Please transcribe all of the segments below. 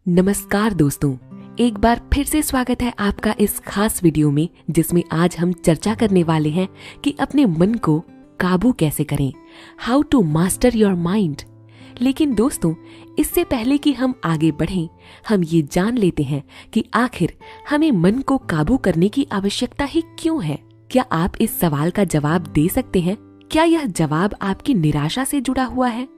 नमस्कार दोस्तों, एक बार फिर से स्वागत है आपका इस खास वीडियो में जिसमें आज हम चर्चा करने वाले हैं कि अपने मन को काबू कैसे करें, how to master your mind. लेकिन दोस्तों, इससे पहले कि हम आगे बढ़ें, हम ये जान लेते हैं कि आखिर हमें मन को काबू करने की आवश्यकता ही क्यों है। क्या आप इस सवाल का जवाब दे सकते हैं? क्या यह जवाब आपकी निराशा से जुड़ा हुआ है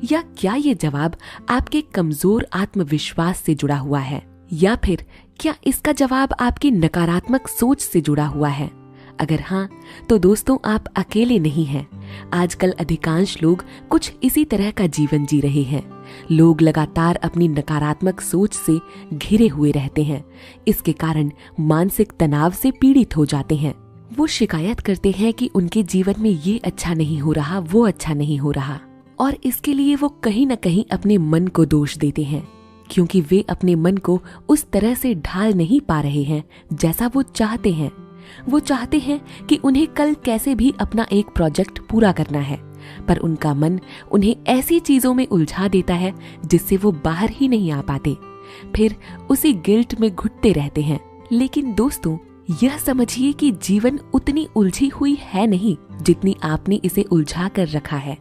या क्या ये जवाब आपके कमजोर आत्मविश्वास से जुड़ा हुआ है, या फिर क्या इसका जवाब आपकी नकारात्मक सोच से जुड़ा हुआ है? अगर हाँ, तो दोस्तों आप अकेले नहीं हैं। आजकल अधिकांश लोग कुछ इसी तरह का जीवन जी रहे हैं। लोग लगातार अपनी नकारात्मक सोच से घिरे हुए रहते हैं। इसके कारण मानसिक तनाव से पीड़ित हो जाते हैं। वो शिकायत करते हैं कि उनके जीवन में ये अच्छा नहीं हो रहा, वो अच्छा नहीं हो रहा, और इसके लिए वो कहीं न कहीं अपने मन को दोष देते हैं, क्योंकि वे अपने मन को उस तरह से ढाल नहीं पा रहे हैं जैसा वो चाहते हैं। वो चाहते हैं कि उन्हें कल कैसे भी अपना एक प्रोजेक्ट पूरा करना है, पर उनका मन उन्हें ऐसी चीजों में उलझा देता है जिससे वो बाहर ही नहीं आ पाते। फिर उसी गिल्ट में घुटते रहते हैं। लेकिन दोस्तों, यह समझिए कि जीवन उतनी उलझी हुई है नहीं जितनी आपने इसे उलझा कर रखा है।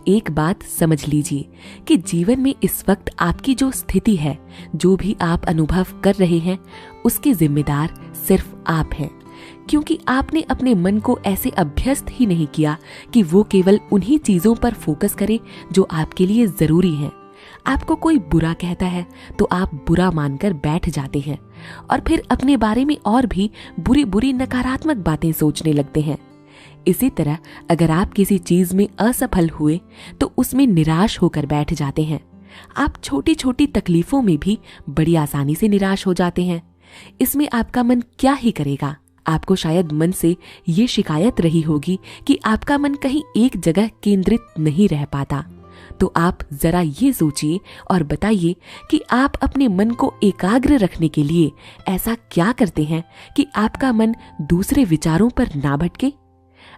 एक बात समझ लीजिए कि जीवन में इस वक्त आपकी जो स्थिति है, जो भी आप अनुभव कर रहे हैं, उसके जिम्मेदार सिर्फ आप हैं, क्योंकि आपने अपने मन को ऐसे अभ्यस्त ही नहीं किया कि वो केवल उन्हीं चीजों पर फोकस करे जो आपके लिए जरूरी हैं। आपको कोई बुरा कहता है तो आप बुरा मानकर बैठ जाते हैं और फिर अपने बारे में और भी बुरी बुरी नकारात्मक बातें सोचने लगते हैं। इसी तरह अगर आप किसी चीज में असफल हुए तो उसमें निराश होकर बैठ जाते हैं। आप छोटी छोटी तकलीफों में भी बड़ी आसानी से निराश हो जाते हैं। इसमें आपका मन क्या ही करेगा। आपको शायद मन से ये शिकायत रही होगी कि आपका मन कहीं एक जगह केंद्रित नहीं रह पाता। तो आप जरा ये सोचिए और बताइए कि आप अपने मन को एकाग्र रखने के लिए ऐसा क्या करते हैं कि आपका मन दूसरे विचारों पर ना भटके।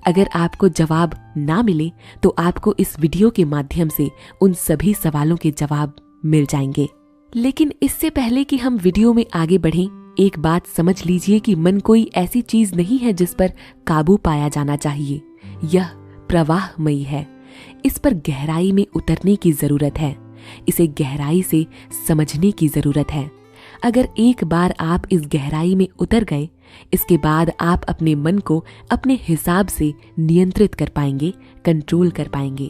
अगर आपको जवाब ना मिले तो आपको इस वीडियो के माध्यम से उन सभी सवालों के जवाब मिल जाएंगे। लेकिन इससे पहले कि हम वीडियो में आगे बढ़ें, एक बात समझ लीजिए कि मन कोई ऐसी चीज नहीं है जिस पर काबू पाया जाना चाहिए। यह प्रवाहमयी है। इस पर गहराई में उतरने की जरूरत है। इसे गहराई से समझने की जरूरत है। अगर एक बार आप इस गहराई में उतर गए, इसके बाद आप अपने मन को अपने हिसाब से नियंत्रित कर पाएंगे, कंट्रोल कर पाएंगे।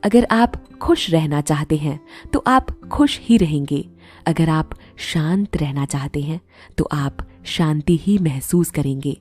अगर आप खुश रहना चाहते हैं तो आप खुश ही रहेंगे। अगर आप शांत रहना चाहते हैं तो आप शांति ही महसूस करेंगे।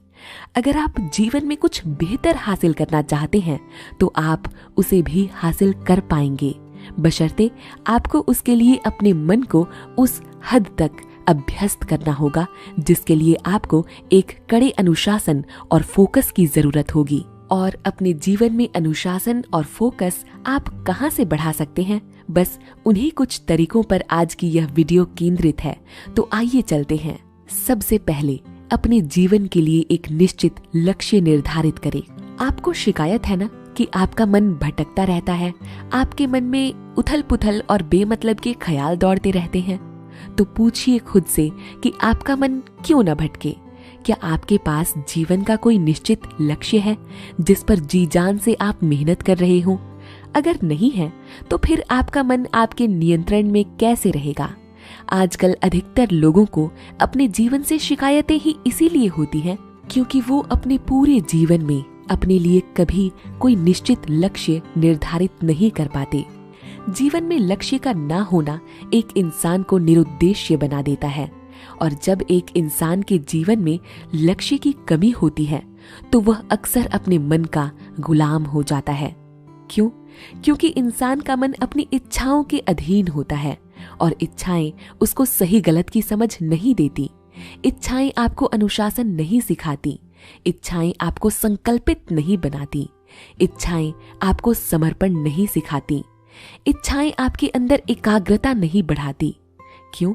अगर आप जीवन में कुछ बेहतर हासिल करना चाहते हैं तो आप उसे भी हासिल कर पाएंगे, बशर्ते आपको उसके लिए अपने मन को उस हद तक अभ्यस्त करना होगा जिसके लिए आपको एक कड़े अनुशासन और फोकस की जरूरत होगी। और अपने जीवन में अनुशासन और फोकस आप कहां से बढ़ा सकते हैं, बस उन्हीं कुछ तरीकों पर आज की यह वीडियो केंद्रित है। तो आइए चलते हैं। सबसे पहले अपने जीवन के लिए एक निश्चित लक्ष्य निर्धारित करें। आपको शिकायत है ना कि आपका मन भटकता रहता है, आपके मन में उथल पुथल और बेमतलब के ख्याल दौड़ते रहते हैं। तो पूछिए खुद से कि आपका मन क्यों न भटके। क्या आपके पास जीवन का कोई निश्चित लक्ष्य है जिस पर जी जान से आप मेहनत कर रहे हो? अगर नहीं है तो फिर आपका मन आपके नियंत्रण में कैसे रहेगा? आजकल अधिकतर लोगों को अपने जीवन से शिकायतें ही इसीलिए होती हैं क्योंकि वो अपने पूरे जीवन में अपने लिए कभी कोई निश्चित लक्ष्य निर्धारित नहीं कर पाते। जीवन में लक्ष्य का ना होना एक इंसान को निरुद्देश्य बना देता है, और जब एक इंसान के जीवन में लक्ष्य की कमी होती है तो वह अक्सर अपने मन का गुलाम हो जाता है। क्यों? क्योंकि इंसान का मन अपनी इच्छाओं के अधीन होता है और इच्छाएं उसको सही गलत की समझ नहीं देती। इच्छाएं आपको अनुशासन नहीं सिखाती। इच्छाएं आपको संकल्पित नहीं बनाती। इच्छाएं आपको समर्पण नहीं सिखाती। इच्छाएं आपके अंदर एकाग्रता नहीं बढ़ाती। क्यों?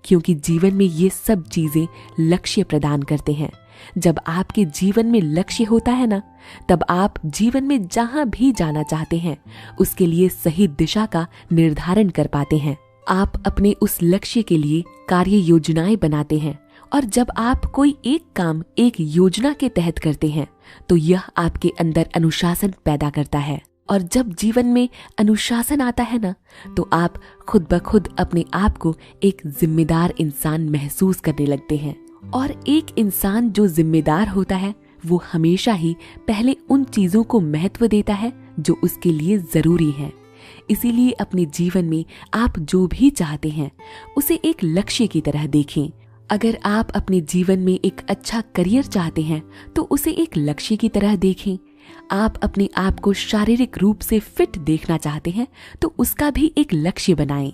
क्योंकि जीवन में ये सब चीजें लक्ष्य प्रदान करते हैं। जब आपके जीवन में लक्ष्य होता है ना, तब आप जीवन में जहां भी जाना चाहते हैं उसके लिए सही दिशा का निर्धारण कर पाते हैं। आप अपने उस लक्ष्य के लिए कार्य योजनाएं बनाते हैं और जब आप कोई एक काम एक योजना के तहत करते हैं तो यह आपके अंदर अनुशासन पैदा करता है। और जब जीवन में अनुशासन आता है ना, तो आप खुद ब खुद अपने आप को एक जिम्मेदार इंसान महसूस करने लगते हैं। और एक इंसान जो जिम्मेदार होता है वो हमेशा ही पहले उन चीजों को महत्व देता है जो उसके लिए जरूरी है। इसीलिए अपने जीवन में आप जो भी चाहते हैं उसे एक लक्ष्य की तरह देखें। अगर आप अपने जीवन में एक अच्छा करियर चाहते हैं तो उसे एक लक्ष्य की तरह देखें। आप अपने आप को शारीरिक रूप से फिट देखना चाहते हैं तो उसका भी एक लक्ष्य बनाएं।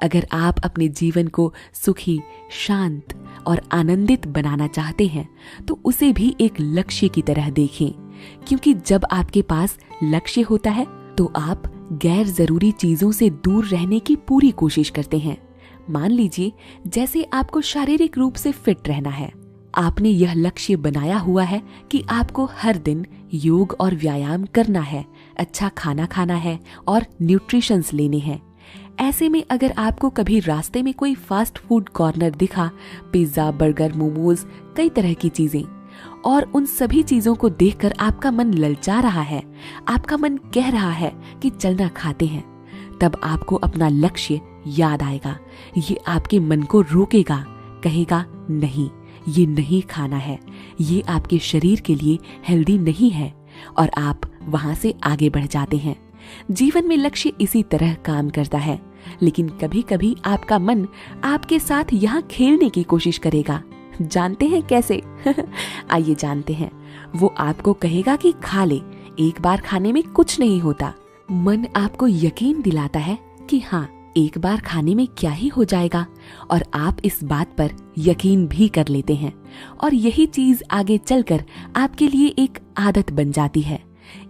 अगर आप अपने जीवन को सुखी, शांत और आनंदित बनाना चाहते हैं तो उसे भी एक लक्ष्य की तरह देखें, क्योंकि जब आपके पास लक्ष्य होता है तो आप गैर जरूरी चीजों से दूर रहने की पूरी कोशिश करते हैं। मान लीजिए जैसे आपको शारीरिक रूप से फिट रहना है, आपने यह लक्ष्य बनाया हुआ है कि आपको हर दिन योग और व्यायाम करना है, अच्छा खाना खाना है और न्यूट्रिशंस लेने हैं। ऐसे में अगर आपको कभी रास्ते में कोई फास्ट फूड कॉर्नर दिखा, पिज्जा, बर्गर, मोमोज, कई तरह की चीजें, और उन सभी चीजों को देखकर आपका मन ललचा रहा है, आपका मन कह रहा है कि चलना खाते हैं, तब आपको अपना लक्ष्य याद आएगा। ये आपके मन को रोकेगा, कहेगा नहीं, ये नहीं खाना है, ये आपके शरीर के लिए हेल्दी नहीं है, और आप वहां से आगे बढ़ जाते हैं। जीवन में लक्ष्य इसी तरह काम करता है, लेकिन कभी कभी आपका मन आपके साथ यहाँ खेलने की कोशिश करेगा। जानते हैं कैसे? आइए जानते हैं। वो आपको कहेगा कि खा ले, एक बार खाने में कुछ नहीं होता। मन आपको यकीन दिलाता है कि हाँ, एक बार खाने में क्या ही हो जाएगा, और आप इस बात पर यकीन भी कर लेते हैं, और यही चीज आगे चलकर आपके लिए एक आदत बन जाती है।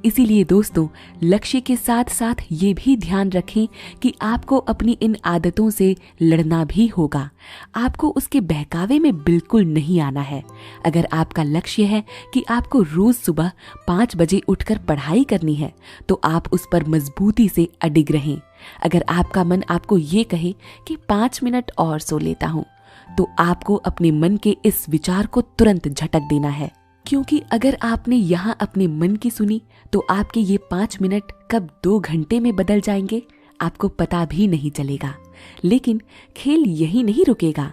इसीलिए दोस्तों, लक्ष्य के साथ साथ ये भी ध्यान रखें कि आपको अपनी इन आदतों से लड़ना भी होगा। आपको उसके बहकावे में बिल्कुल नहीं आना है। अगर आपका लक्ष्य है कि आपको रोज सुबह 5 बजे उठकर पढ़ाई करनी है, तो आप उस पर मजबूती से अडिग रहें। अगर आपका मन आपको ये कहे कि 5 मिनट और सो लेता हूँ, तो आपको अपने मन के इस विचार को तुरंत झटक देना है, क्योंकि अगर आपने यहाँ अपने मन की सुनी तो आपके ये 5 मिनट कब 2 घंटे में बदल जाएंगे आपको पता भी नहीं चलेगा। लेकिन खेल यही नहीं रुकेगा।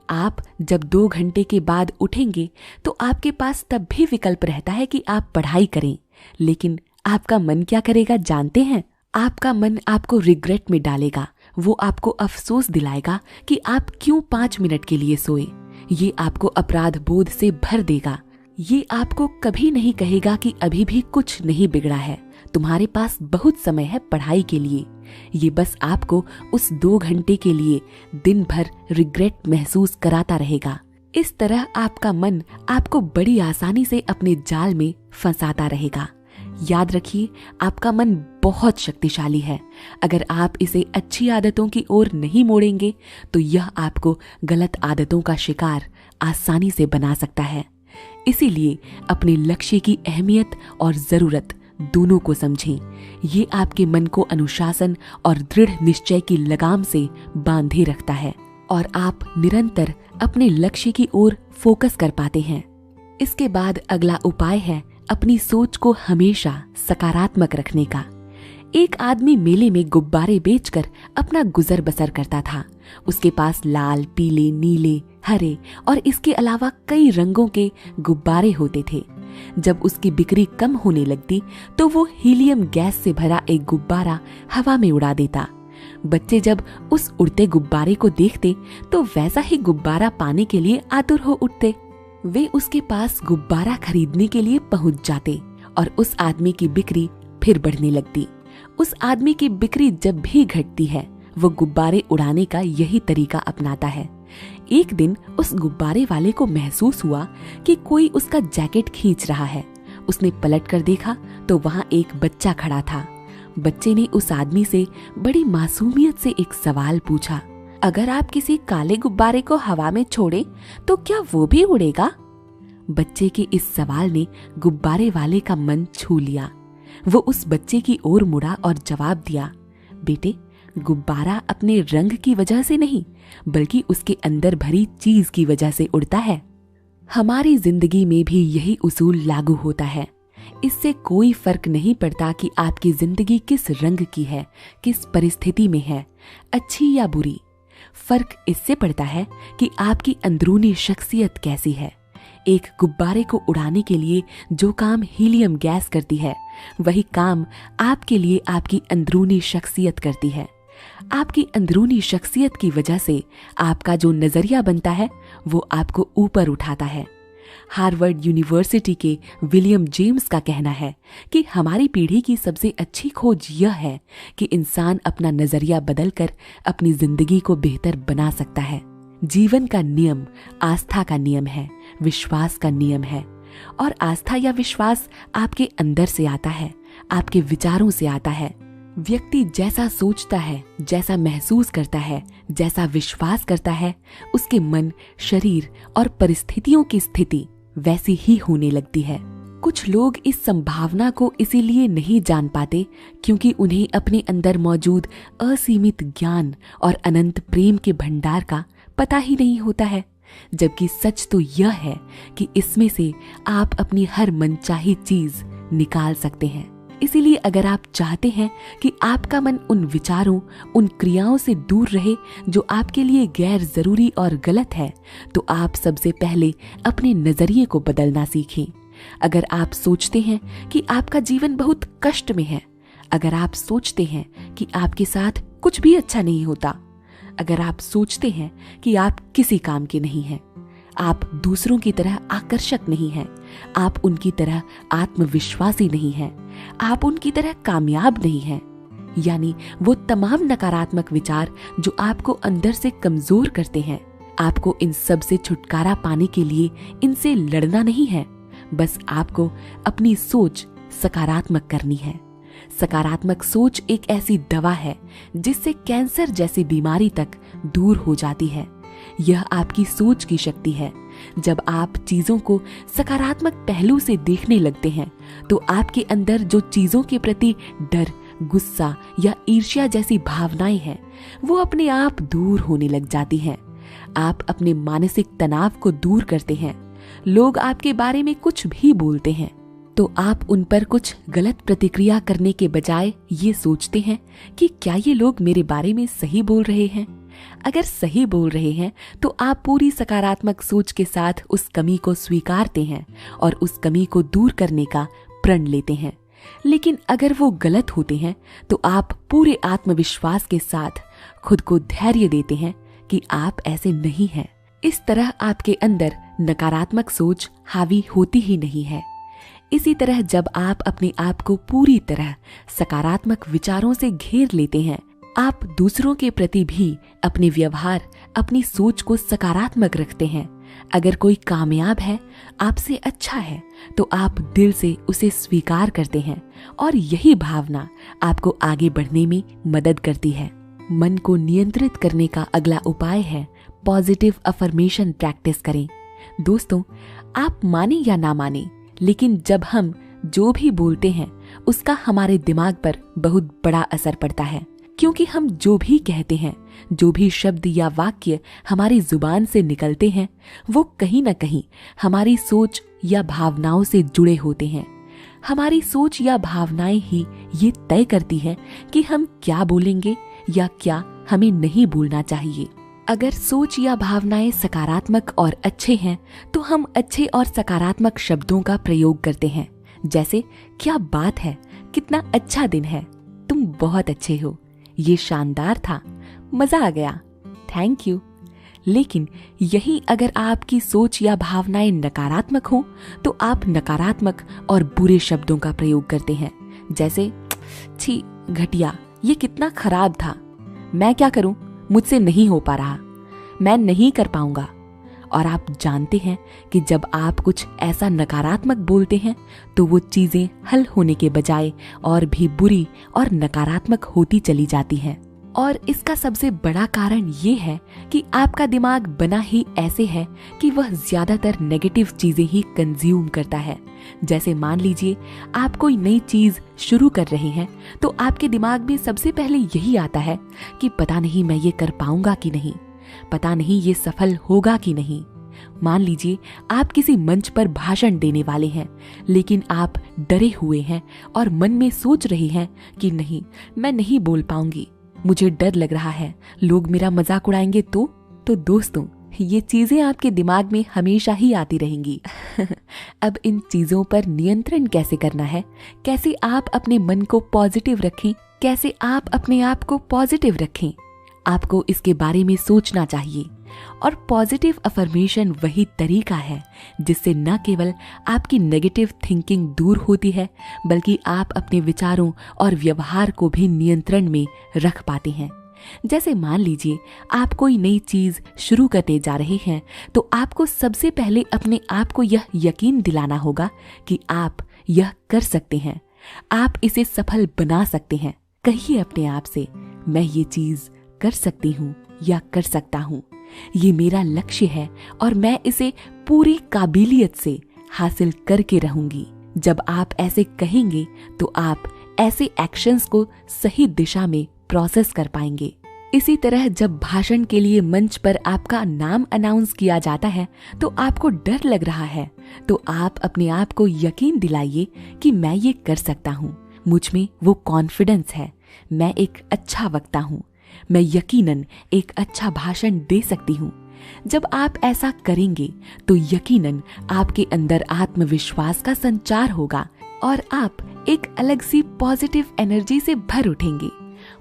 आप जब 2 घंटे के बाद उठेंगे तो आपके पास तब भी विकल्प रहता है कि आप पढ़ाई करें, लेकिन आपका मन क्या करेगा जानते हैं? आपका मन आपको रिग्रेट में डालेगा। वो आपको अफसोस दिलाएगा कि आप क्यों 5 मिनट के लिए सोए। ये आपको अपराध बोध से भर देगा। ये आपको कभी नहीं कहेगा कि अभी भी कुछ नहीं बिगड़ा है, तुम्हारे पास बहुत समय है पढ़ाई के लिए। ये बस आपको उस 2 घंटे के लिए दिन भर रिग्रेट महसूस कराता रहेगा। इस तरह आपका मन आपको बड़ी आसानी से अपने जाल में फंसाता रहेगा। याद रखिए, आपका मन बहुत शक्तिशाली है। अगर आप इसे अच्छी आदतों की ओर नहीं मोड़ेंगे तो यह आपको गलत आदतों का शिकार आसानी से बना सकता है। इसीलिए अपने लक्ष्य की अहमियत और जरूरत दोनों को समझें। ये आपके मन को अनुशासन और दृढ़ निश्चय की लगाम से बांधे रखता है और आप निरंतर अपने लक्ष्य की ओर फोकस कर पाते हैं। इसके बाद अगला उपाय है अपनी सोच को हमेशा सकारात्मक रखने का। एक आदमी मेले में गुब्बारे बेचकर अपना गुजर बसर करता था। उसके पास लाल, पीले, नीले, हरे और इसके अलावा कई रंगों के गुब्बारे होते थे। जब उसकी बिक्री कम होने लगती तो वो हीलियम गैस से भरा एक गुब्बारा हवा में उड़ा देता। बच्चे जब उस उड़ते गुब्बारे को देखते तो वैसा ही गुब्बारा पाने के लिए आतुर हो उठते। वे उसके पास गुब्बारा खरीदने के लिए पहुंच जाते और उस आदमी की बिक्री फिर बढ़ने लगती। उस आदमी की बिक्री जब भी घटती है वो गुब्बारे उड़ाने का यही तरीका अपनाता है। एक दिन उस गुब्बारे वाले को महसूस हुआ कि कोई उसका जैकेट खींच रहा है। उसने पलट कर देखा तो वहां एक बच्चा खड़ा था। बच्चे ने उस आदमी से बड़ी मासूमियत से एक सवाल पूछा, अगर आप किसी काले गुब्बारे को हवा में छोड़े तो क्या वो भी उड़ेगा? बच्चे के इस सवाल ने गुब्बारे वाले का मन छू लिया। वो उस बच्चे की ओर मुड़ा और जवाब दिया, बेटे, गुब्बारा अपने रंग की वजह से नहीं, बल्कि उसके अंदर भरी चीज की वजह से उड़ता है। हमारी जिंदगी में भी यही उसूल लागू होता है। इससे कोई फर्क नहीं पड़ता कि आपकी जिंदगी किस रंग की है, किस परिस्थिति में है, अच्छी या बुरी। फर्क इससे पड़ता है कि आपकी अंदरूनी शख्सियत कैसी है। एक गुब्बारे को उड़ाने के लिए जो काम हीलियम गैस करती है, वही काम आपके लिए आपकी अंदरूनी शख्सियत करती है। आपकी अंदरूनी शख्सियत की वजह से आपका जो नजरिया बनता है वो आपको ऊपर उठाता है। हार्वर्ड यूनिवर्सिटी के विलियम जेम्स का कहना है कि हमारी पीढ़ी की सबसे अच्छी खोज यह है कि इंसान अपना नजरिया बदलकर अपनी जिंदगी को बेहतर बना सकता है। जीवन का नियम आस्था का नियम है, विश्वास का नियम है। और आस्था या विश्वास आपके अंदर से आता है, आपके विचारों से आता है। व्यक्ति जैसा सोचता है, जैसा महसूस करता है, जैसा विश्वास करता है, उसके मन, शरीर और परिस्थितियों की स्थिति वैसी ही होने लगती है। कुछ लोग इस संभावना को इसीलिए नहीं जान पाते क्योंकि उन्हें अपने अंदर मौजूद असीमित ज्ञान और अनंत प्रेम के भंडार का पता ही नहीं होता है। जबकि सच तो यह है कि इसमें से आप अपनी हर मनचाही चीज निकाल सकते हैं। इसीलिए अगर आप चाहते हैं कि आपका मन उन विचारों, उन क्रियाओं से दूर रहे जो आपके लिए गैर जरूरी और गलत है, तो आप सबसे पहले अपने नजरिए को बदलना सीखें। अगर आप सोचते हैं कि आपका जीवन बहुत कष्ट में है, अगर आप सोचते हैं कि आपके साथ कुछ भी अच्छा नहीं होता, अगर आप सोचते हैं कि आप किसी काम के नहीं हैं, आप दूसरों की तरह आकर्षक नहीं हैं, आप उनकी तरह आत्मविश्वासी नहीं हैं, आप उनकी तरह कामयाब नहीं हैं, यानी वो तमाम नकारात्मक विचार जो आपको अंदर से कमजोर करते हैं, आपको इन सब से छुटकारा पाने के लिए इनसे लड़ना नहीं है। बस आपको अपनी सोच सकारात्मक करनी है। सकारात्मक सोच एक ऐसी दवा है जिससे कैंसर जैसी बीमारी तक दूर हो जाती है। यह आपकी सोच की शक्ति है। जब आप चीजों को सकारात्मक पहलू से देखने लगते हैं तो आपके अंदर जो चीजों के प्रति डर, गुस्सा या ईर्ष्या जैसी भावनाएं हैं वो अपने आप दूर होने लग जाती हैं। आप अपने मानसिक तनाव को दूर करते हैं। लोग आपके बारे में कुछ भी बोलते हैं तो आप उन पर कुछ गलत प्रतिक्रिया करने के बजाय ये सोचते हैं कि क्या ये लोग मेरे बारे में सही बोल रहे हैं। अगर सही बोल रहे हैं तो आप पूरी सकारात्मक सोच के साथ उस कमी को स्वीकारते हैं और उस कमी को दूर करने का प्रण लेते हैं। लेकिन अगर वो गलत होते हैं तो आप पूरे आत्मविश्वास के साथ खुद को धैर्य देते हैं कि आप ऐसे नहीं हैं। इस तरह आपके अंदर नकारात्मक सोच हावी होती ही नहीं है। इसी तरह जब आप अपने आप को पूरी तरह सकारात्मक विचारों से घेर लेते हैं, आप दूसरों के प्रति भी अपने व्यवहार, अपनी सोच को सकारात्मक रखते हैं। अगर कोई कामयाब है, आपसे अच्छा है, तो आप दिल से उसे स्वीकार करते हैं और यही भावना आपको आगे बढ़ने में मदद करती है। मन को नियंत्रित करने का अगला उपाय है पॉजिटिव अफर्मेशन प्रैक्टिस करें। दोस्तों, आप माने या ना माने, लेकिन जब हम जो भी बोलते हैं उसका हमारे दिमाग पर बहुत बड़ा असर पड़ता है, क्योंकि हम जो भी कहते हैं, जो भी शब्द या वाक्य हमारी जुबान से निकलते हैं, वो कहीं ना कहीं हमारी सोच या भावनाओं से जुड़े होते हैं। हमारी सोच या भावनाएं ही ये तय करती हैं कि हम क्या बोलेंगे या क्या हमें नहीं बोलना चाहिए। अगर सोच या भावनाएं सकारात्मक और अच्छे हैं तो हम अच्छे और सकारात्मक शब्दों का प्रयोग करते हैं, जैसे क्या बात है, कितना अच्छा दिन है, तुम बहुत अच्छे हो, ये शानदार था, मजा आ गया, थैंक यू। लेकिन यही अगर आपकी सोच या भावनाएं नकारात्मक हो तो आप नकारात्मक और बुरे शब्दों का प्रयोग करते हैं, जैसे छी, घटिया, ये कितना खराब था, मैं क्या करूं, मुझसे नहीं हो पा रहा, मैं नहीं कर पाऊंगा। और आप जानते हैं कि जब आप कुछ ऐसा नकारात्मक बोलते हैं तो वो चीजें हल होने के बजाय और भी बुरी और नकारात्मक होती चली जाती हैं। और इसका सबसे बड़ा कारण ये है कि आपका दिमाग बना ही ऐसे है कि वह ज्यादातर नेगेटिव चीजें ही कंज्यूम करता है। जैसे मान लीजिए आप कोई नई चीज शुरू कर रहे हैं तो आपके दिमाग में सबसे पहले यही आता है कि पता नहीं मैं ये कर पाऊंगा कि नहीं, पता नहीं ये सफल होगा कि नहीं। मान लीजिए आप किसी मंच पर भाषण देने वाले हैं, लेकिन आप डरे हुए हैं और मन में सोच रहे हैं कि नहीं, मैं नहीं बोल पाऊंगी, मुझे डर लग रहा है, लोग मेरा मजाक उड़ाएंगे तो दोस्तों ये चीजें आपके दिमाग में हमेशा ही आती रहेंगी। अब इन चीजों पर नियंत्रण कैसे करना है, कैसे आप अपने मन को पॉजिटिव रखें, कैसे आप अपने आप को पॉजिटिव रखें, आपको इसके बारे में सोचना चाहिए। और पॉजिटिव अफर्मेशन वही तरीका है जिससे न केवल आपकी नेगेटिव थिंकिंग दूर होती है, बल्कि आप अपने विचारों और व्यवहार को भी नियंत्रण में रख पाते हैं। जैसे मान लीजिए आप कोई नई चीज शुरू करने जा रहे हैं तो आपको सबसे पहले अपने आप को यह यकीन दिलाना होगा कि आप यह कर सकते हैं, आप इसे सफल बना सकते हैं। कहिए अपने आप से, मैं ये चीज कर सकती हूँ या कर सकता हूँ, ये मेरा लक्ष्य है और मैं इसे पूरी काबिलियत से हासिल करके रहूंगी। जब आप ऐसे कहेंगे तो आप ऐसे एक्शंस को सही दिशा में प्रोसेस कर पाएंगे। इसी तरह जब भाषण के लिए मंच पर आपका नाम अनाउंस किया जाता है तो आपको डर लग रहा है, तो आप अपने आप को यकीन दिलाइए कि मैं ये कर सकता हूँ, मुझ में वो कॉन्फिडेंस है, मैं एक अच्छा वक्ता हूँ, मैं यकीनन एक अच्छा भाषण दे सकती हूँ। जब आप ऐसा करेंगे तो यकीनन आपके अंदर आत्मविश्वास का संचार होगा और आप एक अलग सी पॉजिटिव एनर्जी से भर उठेंगे।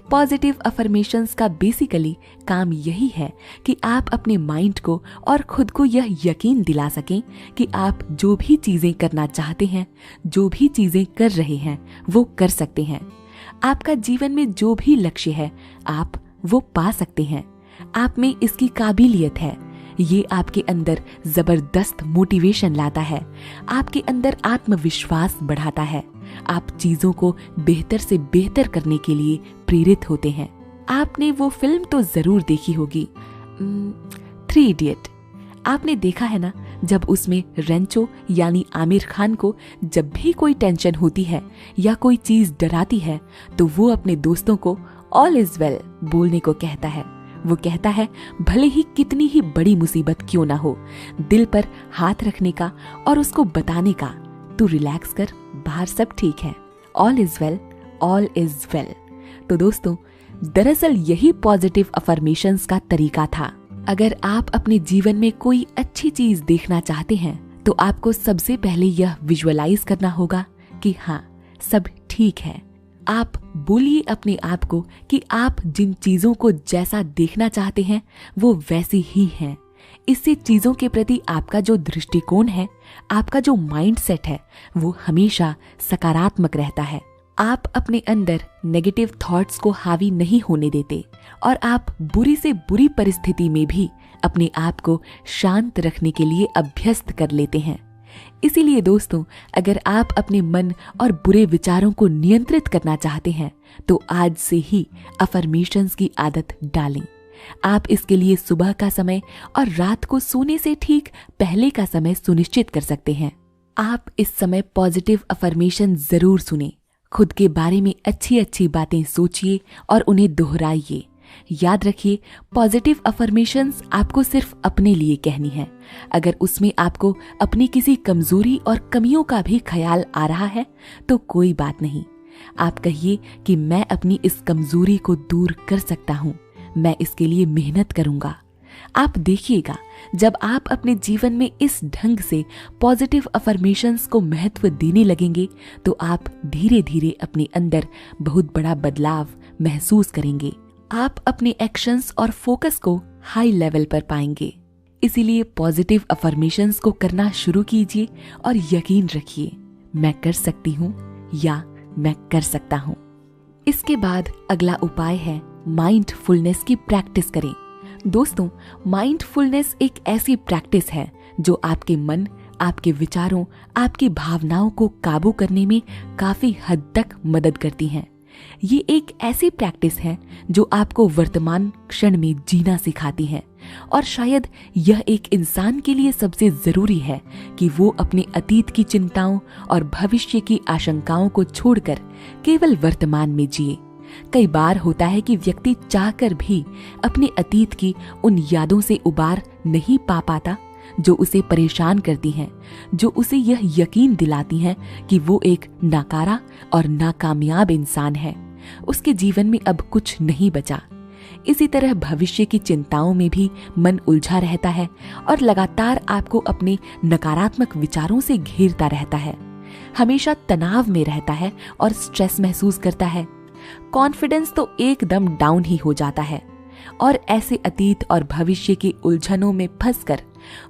पॉजिटिव अफर्मेशंस का बेसिकली काम यही है कि आप अपने माइंड को और खुद को यह यकीन दिला सकें कि आप जो भी चीजें करना चाहते हैं, जो भी चीजें कर रहे हैं, वो कर सकते हैं। आपका जीवन में जो भी लक्ष्य है आप वो पा सकते हैं, आप में इसकी काबिलियत है। ये आपके अंदर जबरदस्त मोटिवेशन लाता है, आपके अंदर आत्मविश्वास बढ़ाता है, आप चीजों को बेहतर से बेहतर करने के लिए प्रेरित होते हैं। आपने वो फिल्म तो जरूर देखी होगी, 3 इडियट। आपने देखा है ना, जब उसमें रेंचो यानी आमिर खान को जब भी कोई टेंशन होती है या कोई चीज डराती है तो वो अपने दोस्तों को ऑल इज वेल बोलने को कहता है। वो कहता है भले ही कितनी ही बड़ी मुसीबत क्यों ना हो, दिल पर हाथ रखने का और उसको बताने का, तू रिलैक्स कर, बाहर सब ठीक है, all is well, all is well. तो दोस्तों दरअसल यही पॉजिटिव अफर्मेशंस का तरीका था। अगर आप अपने जीवन में कोई अच्छी चीज देखना चाहते हैं तो आपको सबसे पहले यह विजुअलाइज करना होगा कि हाँ सब ठीक है। आप बोलिए अपने आप को कि आप जिन चीजों को जैसा देखना चाहते हैं वो वैसी ही हैं। इससे चीजों के प्रति आपका जो दृष्टिकोण है, आपका जो माइंडसेट है, वो हमेशा सकारात्मक रहता है। आप अपने अंदर नेगेटिव थॉट्स को हावी नहीं होने देते और आप बुरी से बुरी परिस्थिति में भी अपने आप को शांत रखने के लिए अभ्यस्त कर लेते हैं। इसीलिए दोस्तों अगर आप अपने मन और बुरे विचारों को नियंत्रित करना चाहते हैं तो आज से ही अफर्मेशंस की आदत डालें। आप इसके लिए सुबह का समय और रात को सोने से ठीक पहले का समय सुनिश्चित कर सकते हैं। आप इस समय पॉजिटिव अफर्मेशन जरूर सुने, खुद के बारे में अच्छी अच्छी बातें सोचिए और उन्हें दोहराइए। याद रखिए पॉजिटिव अफर्मेशंस आपको सिर्फ अपने लिए कहनी है। अगर उसमें आपको अपनी किसी कमजोरी और कमियों का भी ख्याल आ रहा है तो कोई बात नहीं, आप कहिए कि मैं अपनी इस कमजोरी को दूर कर सकता हूँ, मैं इसके लिए मेहनत करूंगा। आप देखिएगा जब आप अपने जीवन में इस ढंग से पॉजिटिव अफर्मेशंस को महत्व देने लगेंगे तो आप धीरे धीरे अपने अंदर बहुत बड़ा बदलाव महसूस करेंगे। आप अपने एक्शंस और फोकस को हाई लेवल पर पाएंगे। इसीलिए पॉजिटिव अफर्मेशंस को करना शुरू कीजिए और यकीन रखिए मैं कर सकती हूँ या मैं कर सकता हूँ। इसके बाद अगला उपाय है माइंडफुलनेस की प्रैक्टिस करें। दोस्तों माइंडफुलनेस एक ऐसी प्रैक्टिस है जो आपके मन, आपके विचारों, आपकी भावनाओं को काबू करने में काफी हद तक मदद करती हैं। ये एक ऐसी प्रैक्टिस है जो आपको वर्तमान क्षण में जीना सिखाती है, और शायद यह एक इंसान के लिए सबसे जरूरी है कि वो अपने अतीत की चिंताओं और भविष्य की आशंकाओं को छोड़कर केवल वर्तमान में जिए। कई बार होता है कि व्यक्ति चाहकर भी अपने अतीत की उन यादों से उबार नहीं पा पाता जो उसे परेशान करती हैं, जो उसे यह यकीन दिलाती हैं कि वो एक नाकारा और नाकामयाब इंसान है, उसके जीवन में अब कुछ नहीं बचा। इसी तरह भविष्य की चिंताओं में भी मन उलझा रहता है और लगातार आपको अपने नकारात्मक विचारों से घेरता रहता है, हमेशा तनाव में रहता है और स्ट्रेस महसूस करता है। कॉन्फिडेंस तो एकदम डाउन ही हो जाता है और ऐसे अतीत और भविष्य की उलझनों में फंसकर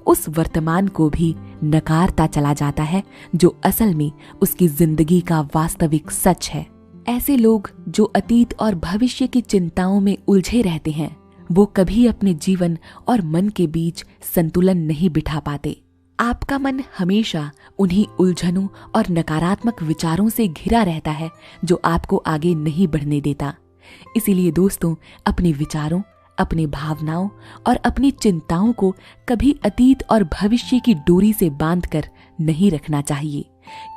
उस वर्तमान को भी नकारता चला जाता है जो असल में उसकी जिंदगी का वास्तविक सच है। ऐसे लोग जो अतीत और भविष्य की चिंताओं में उलझे रहते हैं, वो कभी अपने जीवन और मन के बीच संतुलन नहीं बिठा पाते। आपका मन हमेशा उन्हीं उलझनों और नकारात्मक विचारों से घिरा रहता है जो आपको आगे नहीं बढ़ने देता। इसीलिए दोस्तों, अपने विचारों, अपने भावनाओं और अपनी चिंताओं को कभी अतीत और भविष्य की डोरी से बांधकर नहीं रखना चाहिए,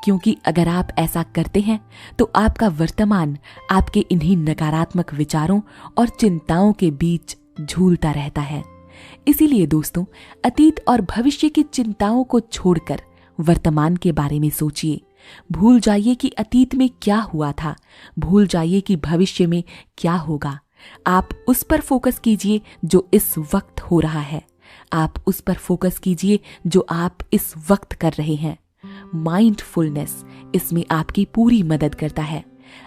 क्योंकि अगर आप ऐसा करते हैं तो आपका वर्तमान आपके इन्हीं नकारात्मक विचारों और चिंताओं के बीच झूलता रहता है। इसीलिए दोस्तों, अतीत और भविष्य की चिंताओं को छोड़कर वर्तमान के बारे में सोचिए। भूल जाइए कि अतीत में क्या हुआ था, भूल जाइए कि भविष्य में क्या होगा। आप उस पर फोकस कीजिए जो इस वक्त हो रहा है। आप उस पर फोकस कीजिए जो आप इस वक्त कर रहे हैं। माइंडफुलनेस इसमें आपकी पूरी मदद करता है।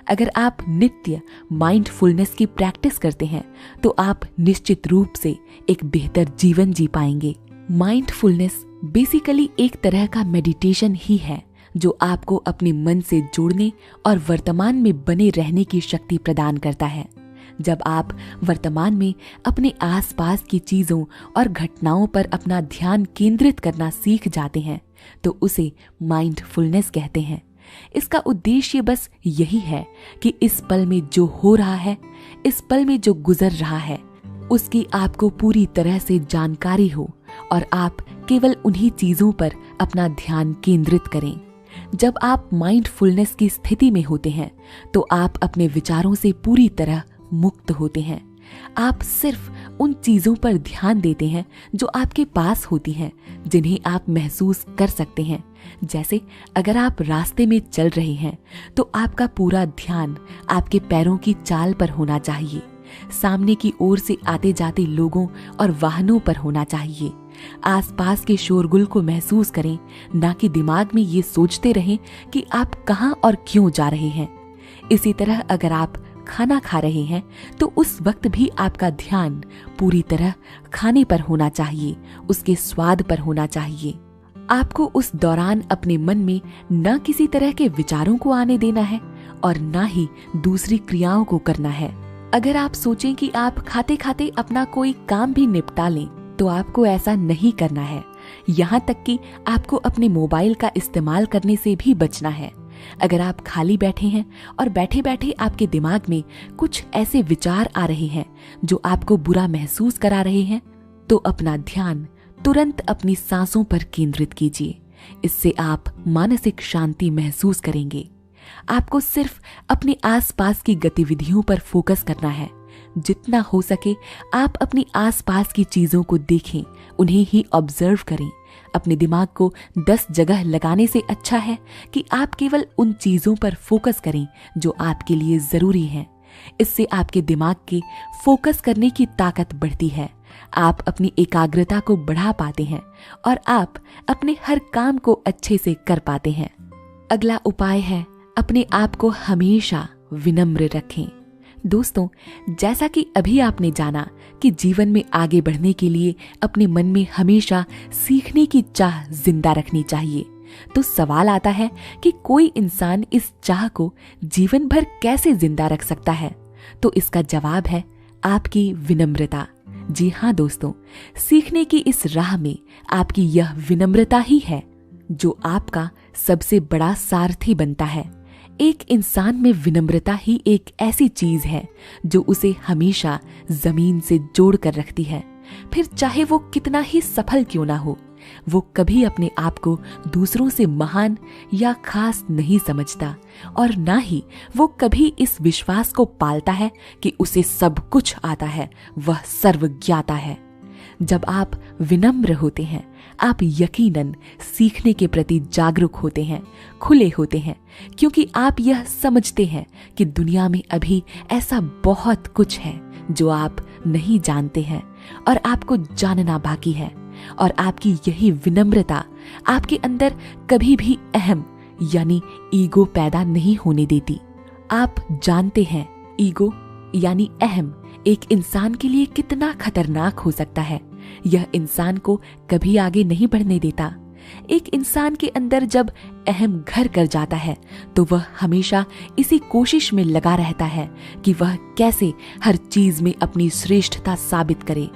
अगर आप नित्य माइंडफुलनेस की प्रैक्टिस करते हैं तो आप निश्चित रूप से एक बेहतर जीवन जी पाएंगे। माइंडफुलनेस बेसिकली एक तरह का मेडिटेशन ही है जो आपको अपने मन से जुड़ने और वर्तमान में बने रहने की शक्ति प्रदान करता है। जब आप वर्तमान में अपने आसपास की चीजों और घटनाओं पर अपना ध्यान केंद्रित करना सीख जाते हैं तो उसे माइंडफुलनेस कहते हैं। इसका उद्देश्य बस यही है कि इस पल में जो हो रहा है, इस पल में जो गुजर रहा है, उसकी आपको पूरी तरह से जानकारी हो और आप केवल उन्हीं चीजों पर अपना ध्यान केंद्रित करें। जब आप माइंडफुलनेस की स्थिति में होते हैं तो आप अपने विचारों से पूरी तरह मुक्त होते हैं। आप सिर्फ उन चीजों पर ध्यान देते हैं जो आपके पास होती हैं, जिन्हें आप महसूस कर सकते हैं। जैसे अगर आप रास्ते में चल रहे हैं तो आपका पूरा ध्यान आपके पैरों की चाल पर होना चाहिए, सामने की ओर से आते जाते लोगों और वाहनों पर होना चाहिए। आसपास के शोरगुल को महसूस करें, ना कि दिमाग में ये सोचते रहें कि आप कहां और क्यों जा रहे हैं। इसी तरह अगर आप खाना खा रहे हैं तो उस वक्त भी आपका ध्यान पूरी तरह खाने पर होना चाहिए, उसके स्वाद पर होना चाहिए। आपको उस दौरान अपने मन में न किसी तरह के विचारों को आने देना है और न ही दूसरी क्रियाओं को करना है। अगर आप सोचें कि आप खाते खाते अपना कोई काम भी निपटा लें तो आपको ऐसा नहीं करना है। यहाँ तक कि आपको अपने मोबाइल का इस्तेमाल करने से भी बचना है। अगर आप खाली बैठे हैं और बैठे बैठे आपके दिमाग में कुछ ऐसे विचार आ रहे हैं जो आपको बुरा महसूस करा रहे हैं, तो अपना ध्यान तुरंत अपनी सांसों पर केंद्रित कीजिए। इससे आप मानसिक शांति महसूस करेंगे। आपको सिर्फ अपने आसपास की गतिविधियों पर फोकस करना है। जितना हो सके आप अपनी आसपास की चीजों को देखें, उन्हें ही ऑब्जर्व करें। अपने दिमाग को 10 जगह लगाने से अच्छा है कि आप केवल उन चीजों पर फोकस करें जो आपके लिए जरूरी हैं। इससे आपके दिमाग के फोकस करने की ताकत बढ़ती है। आप अपनी एकाग्रता को बढ़ा पाते हैं और आप अपने हर काम को अच्छे से कर पाते हैं। अगला उपाय है, अपने आप को हमेशा विनम्र रखें। दोस्तों, जैसा कि अभी आपने जाना कि जीवन में आगे बढ़ने के लिए अपने मन में हमेशा सीखने की चाह जिंदा रखनी चाहिए, तो सवाल आता है कि कोई इंसान इस चाह को जीवन भर कैसे जिंदा रख सकता है? तो इसका जवाब है आपकी विनम्रता। जी हाँ दोस्तों, सीखने की इस राह में आपकी यह विनम्रता ही है जो आपका सबसे बड़ा सारथी बनता है। एक इंसान में विनम्रता ही एक ऐसी चीज है जो उसे हमेशा जमीन से जोड़ कर रखती है। फिर चाहे वो कितना ही सफल क्यों ना हो, वो कभी अपने आप को दूसरों से महान या खास नहीं समझता और ना ही वो कभी इस विश्वास को पालता है कि उसे सब कुछ आता है, वह सर्वज्ञाता है। जब आप विनम्र होते हैं, आप यकीनन सीखने के प्रति जागरूक होते हैं, खुले होते हैं, क्योंकि आप यह समझते हैं कि दुनिया में अभी ऐसा बहुत कुछ है जो आप नहीं जानते हैं और आपको जानना बाकी है। और आपकी यही विनम्रता आपके अंदर कभी भी अहम यानी ईगो पैदा नहीं होने देती। आप जानते हैं ईगो यानी अहम एक इंसान के लिए कितना खतरनाक हो सकता है। यह इंसान को कभी आगे नहीं बढ़ने देता। एक इंसान के अंदर जब अहम घर कर जाता है तो वह हमेशा इसी कोशिश में लगा रहता है कि वह कैसे हर चीज में अपनी श्रेष्ठता साबित करे,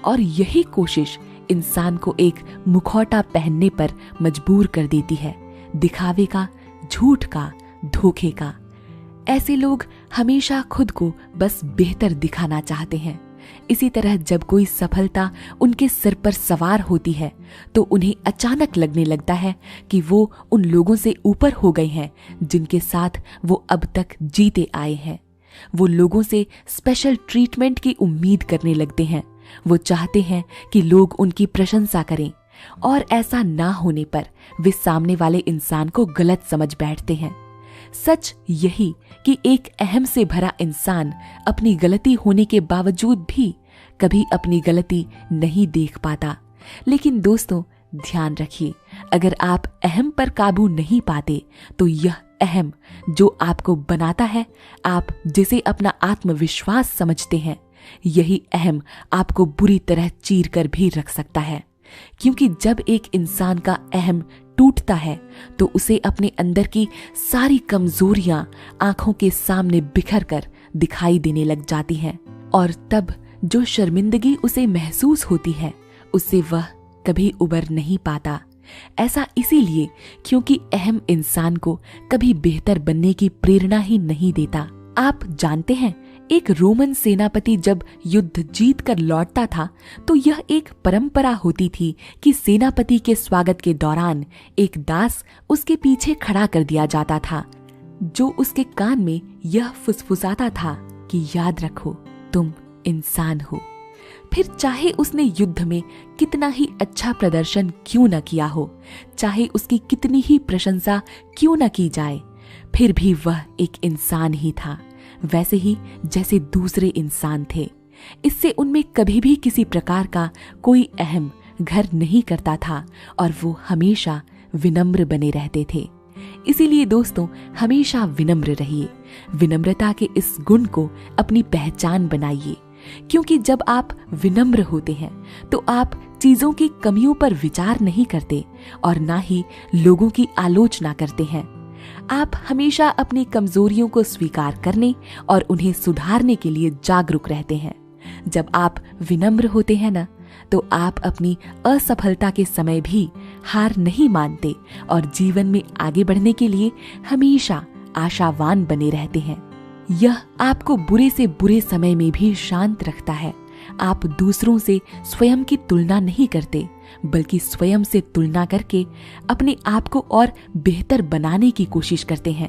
और यही कोशिश इंसान को एक मुखौटा पहनने पर मजबूर कर देती है, दिखावे का, झूठ का, धोखे का। ऐसे लोग हमेशा खुद को बस बेहतर दिखाना चाहते हैं। इसी तरह जब कोई सफलता उनके सिर पर सवार होती है तो उन्हें अचानक लगने लगता है कि वो उन लोगों से ऊपर हो गए हैं जिनके साथ वो अब तक जीते आए हैं। वो लोगों से स्पेशल ट्रीटमेंट की उम्मीद करने लगते हैं। वो चाहते हैं कि लोग उनकी प्रशंसा करें, और ऐसा ना होने पर वे सामने वाले इंसान को गलत समझ बैठते हैं। सच यही कि एक अहम से भरा इंसान अपनी गलती होने के बावजूद भी कभी अपनी गलती नहीं देख पाता। लेकिन दोस्तों, ध्यान रखिए, अगर आप अहम पर काबू नहीं पाते तो यह अहम जो आपको बनाता है, आप जिसे अपना आत्मविश्वास समझते हैं, यही अहम आपको बुरी तरह चीर कर भी रख सकता है। क्योंकि जब एक इंसान का अहम टूटता है तो उसे अपने अंदर की सारी कमजोरियां आंखों के सामने बिखर कर दिखाई देने लग जाती हैं, और तब जो शर्मिंदगी उसे महसूस होती है उससे वह कभी उबर नहीं पाता। ऐसा इसीलिए क्योंकि अहम इंसान को कभी बेहतर बनने की प्रेरणा ही नहीं देता। आप जानते हैं, एक रोमन सेनापति जब युद्ध जीत कर लौटता था तो यह एक परंपरा होती थी कि सेनापति के स्वागत के दौरान एक दास उसके पीछे खड़ा कर दिया जाता था, जो उसके कान में यह फुसफुसाता था कि याद रखो, तुम इंसान हो। फिर चाहे उसने युद्ध में कितना ही अच्छा प्रदर्शन क्यों न किया हो, चाहे उसकी कितनी ही प्रशंसा क्यों न की जाए, फिर भी वह एक इंसान ही था, वैसे ही जैसे दूसरे इंसान थे। इससे उनमें कभी भी किसी प्रकार का कोई अहम घर नहीं करता था और वो हमेशा विनम्र बने रहते थे। इसीलिए दोस्तों, हमेशा विनम्र रहिए। विनम्रता के इस गुण को अपनी पहचान बनाइए, क्योंकि जब आप विनम्र होते हैं तो आप चीजों की कमियों पर विचार नहीं करते और ना ही लोगों की आलोचना करते हैं। आप हमेशा अपनी कमजोरियों को स्वीकार करने और उन्हें सुधारने के लिए जागरूक रहते हैं। जब आप विनम्र होते हैं ना, तो आप अपनी असफलता के समय भी हार नहीं मानते और जीवन में आगे बढ़ने के लिए हमेशा आशावान बने रहते हैं। यह आपको बुरे से बुरे समय में भी शांत रखता है। आप दूसरों से स्वयं की तुलना नहीं करते, बल्कि स्वयं से तुलना करके अपने आप को और बेहतर बनाने की कोशिश करते हैं।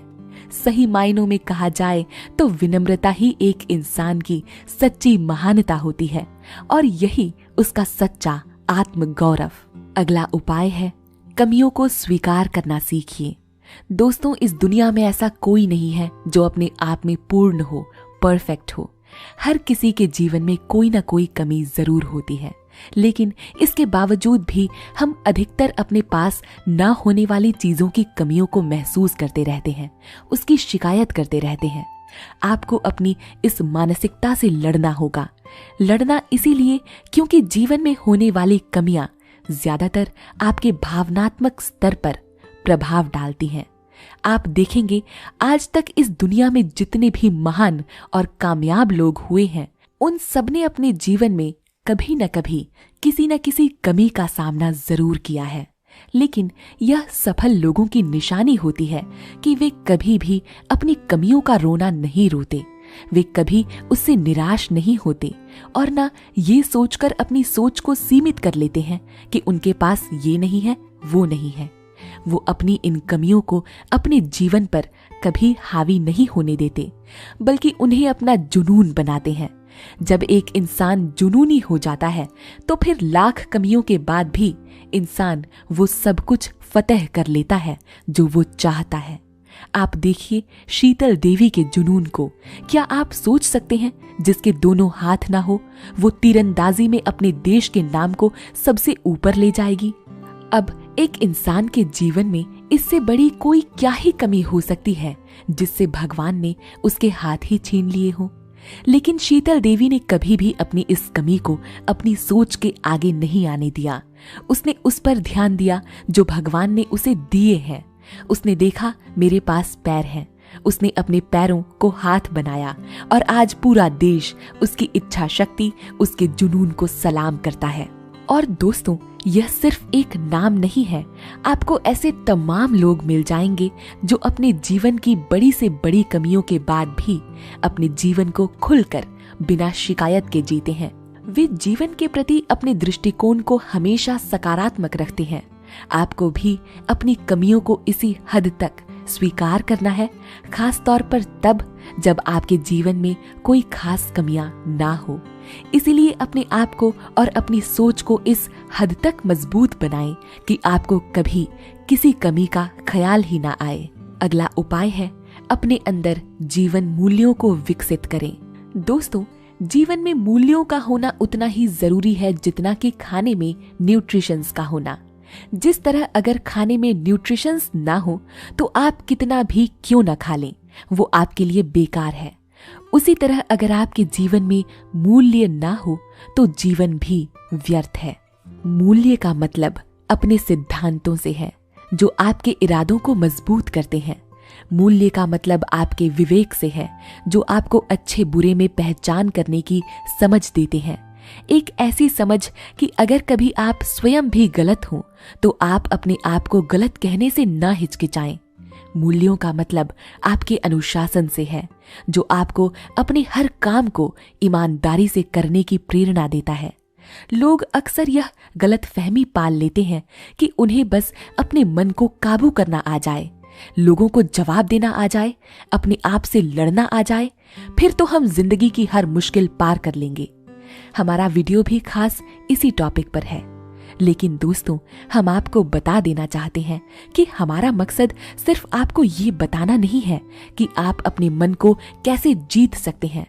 सही मायनों में कहा जाए तो विनम्रता ही एक इंसान की सच्ची महानता होती है और यही उसका सच्चा आत्मगौरव। अगला उपाय है, कमियों को स्वीकार करना सीखिए। दोस्तों, इस दुनिया में ऐसा कोई नहीं है जो अपने आप में पूर्ण हो, परफेक्ट हो। हर किसी के जीवन में कोई ना कोई कमी जरूर होती है, लेकिन इसके बावजूद भी हम अधिकतर अपने पास ना होने वाली चीजों की कमियों को महसूस करते रहते हैं, उसकी शिकायत करते रहते हैं। आपको अपनी इस मानसिकता से लड़ना होगा। लड़ना इसीलिए क्योंकि जीवन में होने वाली कमियां ज्यादातर आपके भावनात्मक स्तर पर प्रभाव डालती हैं। आप देखेंगे, आज तक इस दुनिया में जितने भी महान और कामयाब लोग हुए हैं, उन सबने अपने जीवन में कभी न कभी किसी न किसी कमी का सामना जरूर किया है। लेकिन यह सफल लोगों की निशानी होती है कि वे कभी भी अपनी कमियों का रोना नहीं रोते, वे कभी उससे निराश नहीं होते और ना ये सोचकर अपनी सोच को सीमित कर लेते हैं कि उनके पास ये नहीं है, वो नहीं है। वो अपनी इन कमियों को अपने जीवन पर कभी हावी नहीं होने देते, बल्कि उन्हें अपना जुनून बनाते हैं। जब एक इंसान जुनूनी हो जाता है तो फिर लाख कमियों के बाद भी इंसान वो सब कुछ फतह कर लेता है जो वो चाहता है। आप देखिए शीतल देवी के जुनून को। क्या आप सोच सकते हैं जिसके दोनों हाथ ना हो वो तीरंदाजी में अपने देश के नाम को सबसे ऊपर ले जाएगी। अब एक इंसान के जीवन में इससे बड़ी कोई क्या ही कमी हो सकती है जिससे भगवान ने उसके हाथ ही छीन लिए हों। लेकिन शीतल देवी ने कभी भी अपनी इस कमी को अपनी सोच के आगे नहीं आने दिया। उसने उस पर ध्यान दिया जो भगवान ने उसे दिए हैं। उसने देखा मेरे पास पैर हैं, उसने अपने पैरों को हाथ बनाया और आज पूरा देश उसकी इच्छा शक्ति, उसके जुनून को सलाम करता है। और दोस्तों, यह सिर्फ एक नाम नहीं है। आपको ऐसे तमाम लोग मिल जाएंगे जो अपने जीवन की बड़ी से बड़ी कमियों के बाद भी अपने जीवन को खुलकर बिना शिकायत के जीते हैं। वे जीवन के प्रति अपने दृष्टिकोण को हमेशा सकारात्मक रखते हैं। आपको भी अपनी कमियों को इसी हद तक स्वीकार करना है, खास तौर पर तब जब आपके जीवन में कोई खास कमियां ना हो। इसीलिए अपने आप को और अपनी सोच को इस हद तक मजबूत बनाएं कि आपको कभी किसी कमी का ख्याल ही ना आए। अगला उपाय है अपने अंदर जीवन मूल्यों को विकसित करें। दोस्तों, जीवन में मूल्यों का होना उतना ही जरूरी है जितना कि खाने में न्यूट्रिशंस का होना। जिस तरह अगर खाने में न्यूट्रिशंस ना हो तो आप कितना भी क्यों ना खा लें, वो आपके लिए बेकार है। उसी तरह अगर आपके जीवन में मूल्य ना हो तो जीवन भी व्यर्थ है। मूल्य का मतलब अपने सिद्धांतों से है जो आपके इरादों को मजबूत करते हैं। मूल्य का मतलब आपके विवेक से है जो आपको अच्छे बुरे में पहचान करने की समझ देते हैं। एक ऐसी समझ कि अगर कभी आप स्वयं भी गलत हो तो आप अपने आप को गलत कहने से ना हिचकिचाएं। मूल्यों का मतलब आपके अनुशासन से है जो आपको अपने हर काम को ईमानदारी से करने की प्रेरणा देता है। लोग अक्सर यह गलतफहमी पाल लेते हैं कि उन्हें बस अपने मन को काबू करना आ जाए, लोगों को जवाब देना आ जाए, अपने आप से लड़ना आ जाए, फिर तो हम जिंदगी की हर मुश्किल पार कर लेंगे। हमारा वीडियो भी खास इसी टॉपिक पर है। लेकिन दोस्तों, हम आपको बता देना चाहते हैं कि हमारा मकसद सिर्फ आपको ये बताना नहीं है कि आप अपने मन को कैसे जीत सकते हैं।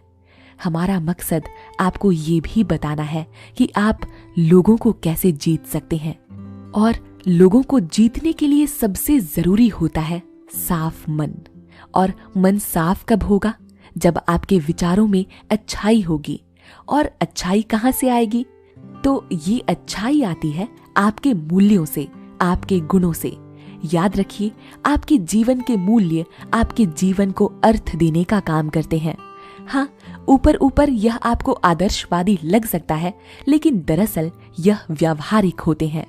हमारा मकसद आपको ये भी बताना है कि आप लोगों को कैसे जीत सकते हैं। और लोगों को जीतने के लिए सबसे जरूरी होता है साफ मन। और मन साफ कब होगा? जब आपके विचारों में अच्छाई होगी। और अच्छाई कहाँ से आएगी? तो ये अच्छाई आती है आपके मूल्यों से, आपके गुणों से। याद रखिए, आपके जीवन के मूल्य आपके जीवन को अर्थ देने का काम करते हैं। हाँ, ऊपर ऊपर यह आपको आदर्शवादी लग सकता है, लेकिन दरअसल यह व्यावहारिक होते हैं।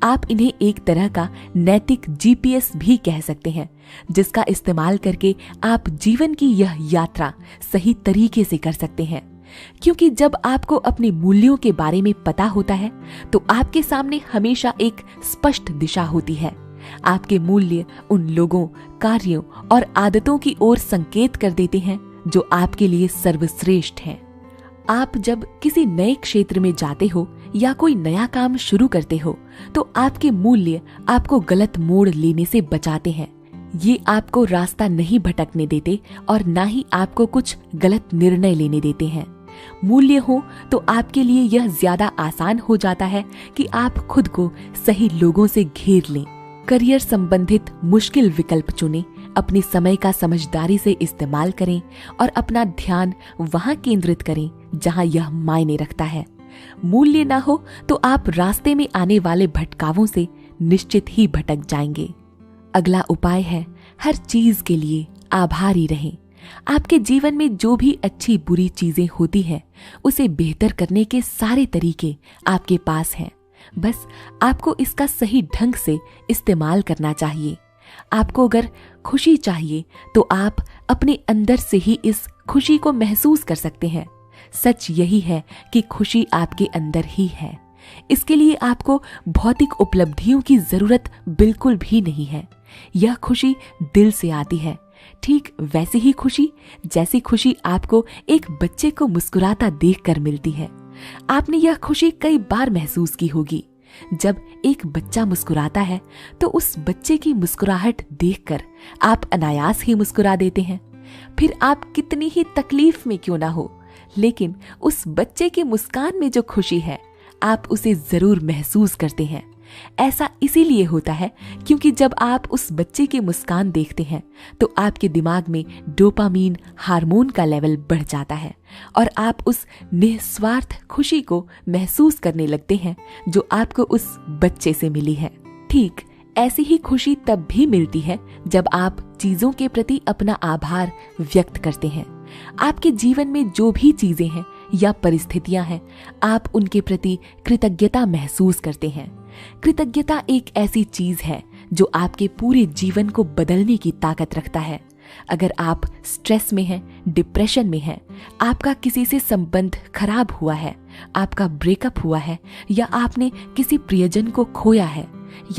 आप इन्हें एक तरह का नैतिक जीपीएस भी कह सकते हैं, जिसका इस्तेमाल करके आप जीवन की यह यात्रा सही तरीके से कर सकते हैं। क्योंकि जब आपको अपने मूल्यों के बारे में पता होता है तो आपके सामने हमेशा एक स्पष्ट दिशा होती है। आपके मूल्य उन लोगों, कार्यों और आदतों की ओर संकेत कर देते हैं जो आपके लिए सर्वश्रेष्ठ हैं। आप जब किसी नए क्षेत्र में जाते हो या कोई नया काम शुरू करते हो तो आपके मूल्य आपको गलत मोड़ लेने से बचाते हैं। ये आपको रास्ता नहीं भटकने देते और ना ही आपको कुछ गलत निर्णय लेने देते हैं। मूल्य हो तो आपके लिए यह ज्यादा आसान हो जाता है कि आप खुद को सही लोगों से घेर लें, करियर संबंधित मुश्किल विकल्प चुनें, अपने समय का समझदारी से इस्तेमाल करें और अपना ध्यान वहां केंद्रित करें जहां यह मायने रखता है। मूल्य ना हो तो आप रास्ते में आने वाले भटकावों से निश्चित ही भटक जाएंगे। अगला उपाय है हर चीज के लिए आभारी रहें। आपके जीवन में जो भी अच्छी बुरी चीजें होती हैं, उसे बेहतर करने के सारे तरीके आपके पास हैं। बस आपको इसका सही ढंग से इस्तेमाल करना चाहिए। आपको अगर खुशी चाहिए तो आप अपने अंदर से ही इस खुशी को महसूस कर सकते हैं। सच यही है कि खुशी आपके अंदर ही है। इसके लिए आपको भौतिक उपलब्धियों की जरूरत बिल्कुल भी नहीं है। यह खुशी दिल से आती है, ठीक वैसी ही खुशी जैसी खुशी आपको एक बच्चे को मुस्कुराता देखकर मिलती है। आपने यह खुशी कई बार महसूस की होगी। जब एक बच्चा मुस्कुराता है तो उस बच्चे की मुस्कुराहट देखकर आप अनायास ही मुस्कुरा देते हैं। फिर आप कितनी ही तकलीफ में क्यों ना हो, लेकिन उस बच्चे की मुस्कान में जो खुशी है आप उसे जरूर महसूस करते हैं। ऐसा इसीलिए होता है क्योंकि जब आप उस बच्चे की मुस्कान देखते हैं तो आपके दिमाग में डोपामीन हार्मोन का लेवल बढ़ जाता है और आप उस निस्वार्थ खुशी को महसूस करने लगते हैं जो आपको उस बच्चे से मिली है। ठीक ऐसी ही खुशी तब भी मिलती है जब आप चीजों के प्रति अपना आभार व्यक्त करते हैं। आपके जीवन में जो भी चीजें हैं या परिस्थितियां हैं, आप उनके प्रति कृतज्ञता महसूस करते हैं। कृतज्ञता एक ऐसी चीज है जो आपके पूरे जीवन को बदलने की ताकत रखता है। अगर आप स्ट्रेस में हैं, डिप्रेशन में हैं, आपका किसी से संबंध खराब हुआ है, आपका ब्रेकअप हुआ है या आपने किसी प्रियजन को खोया है,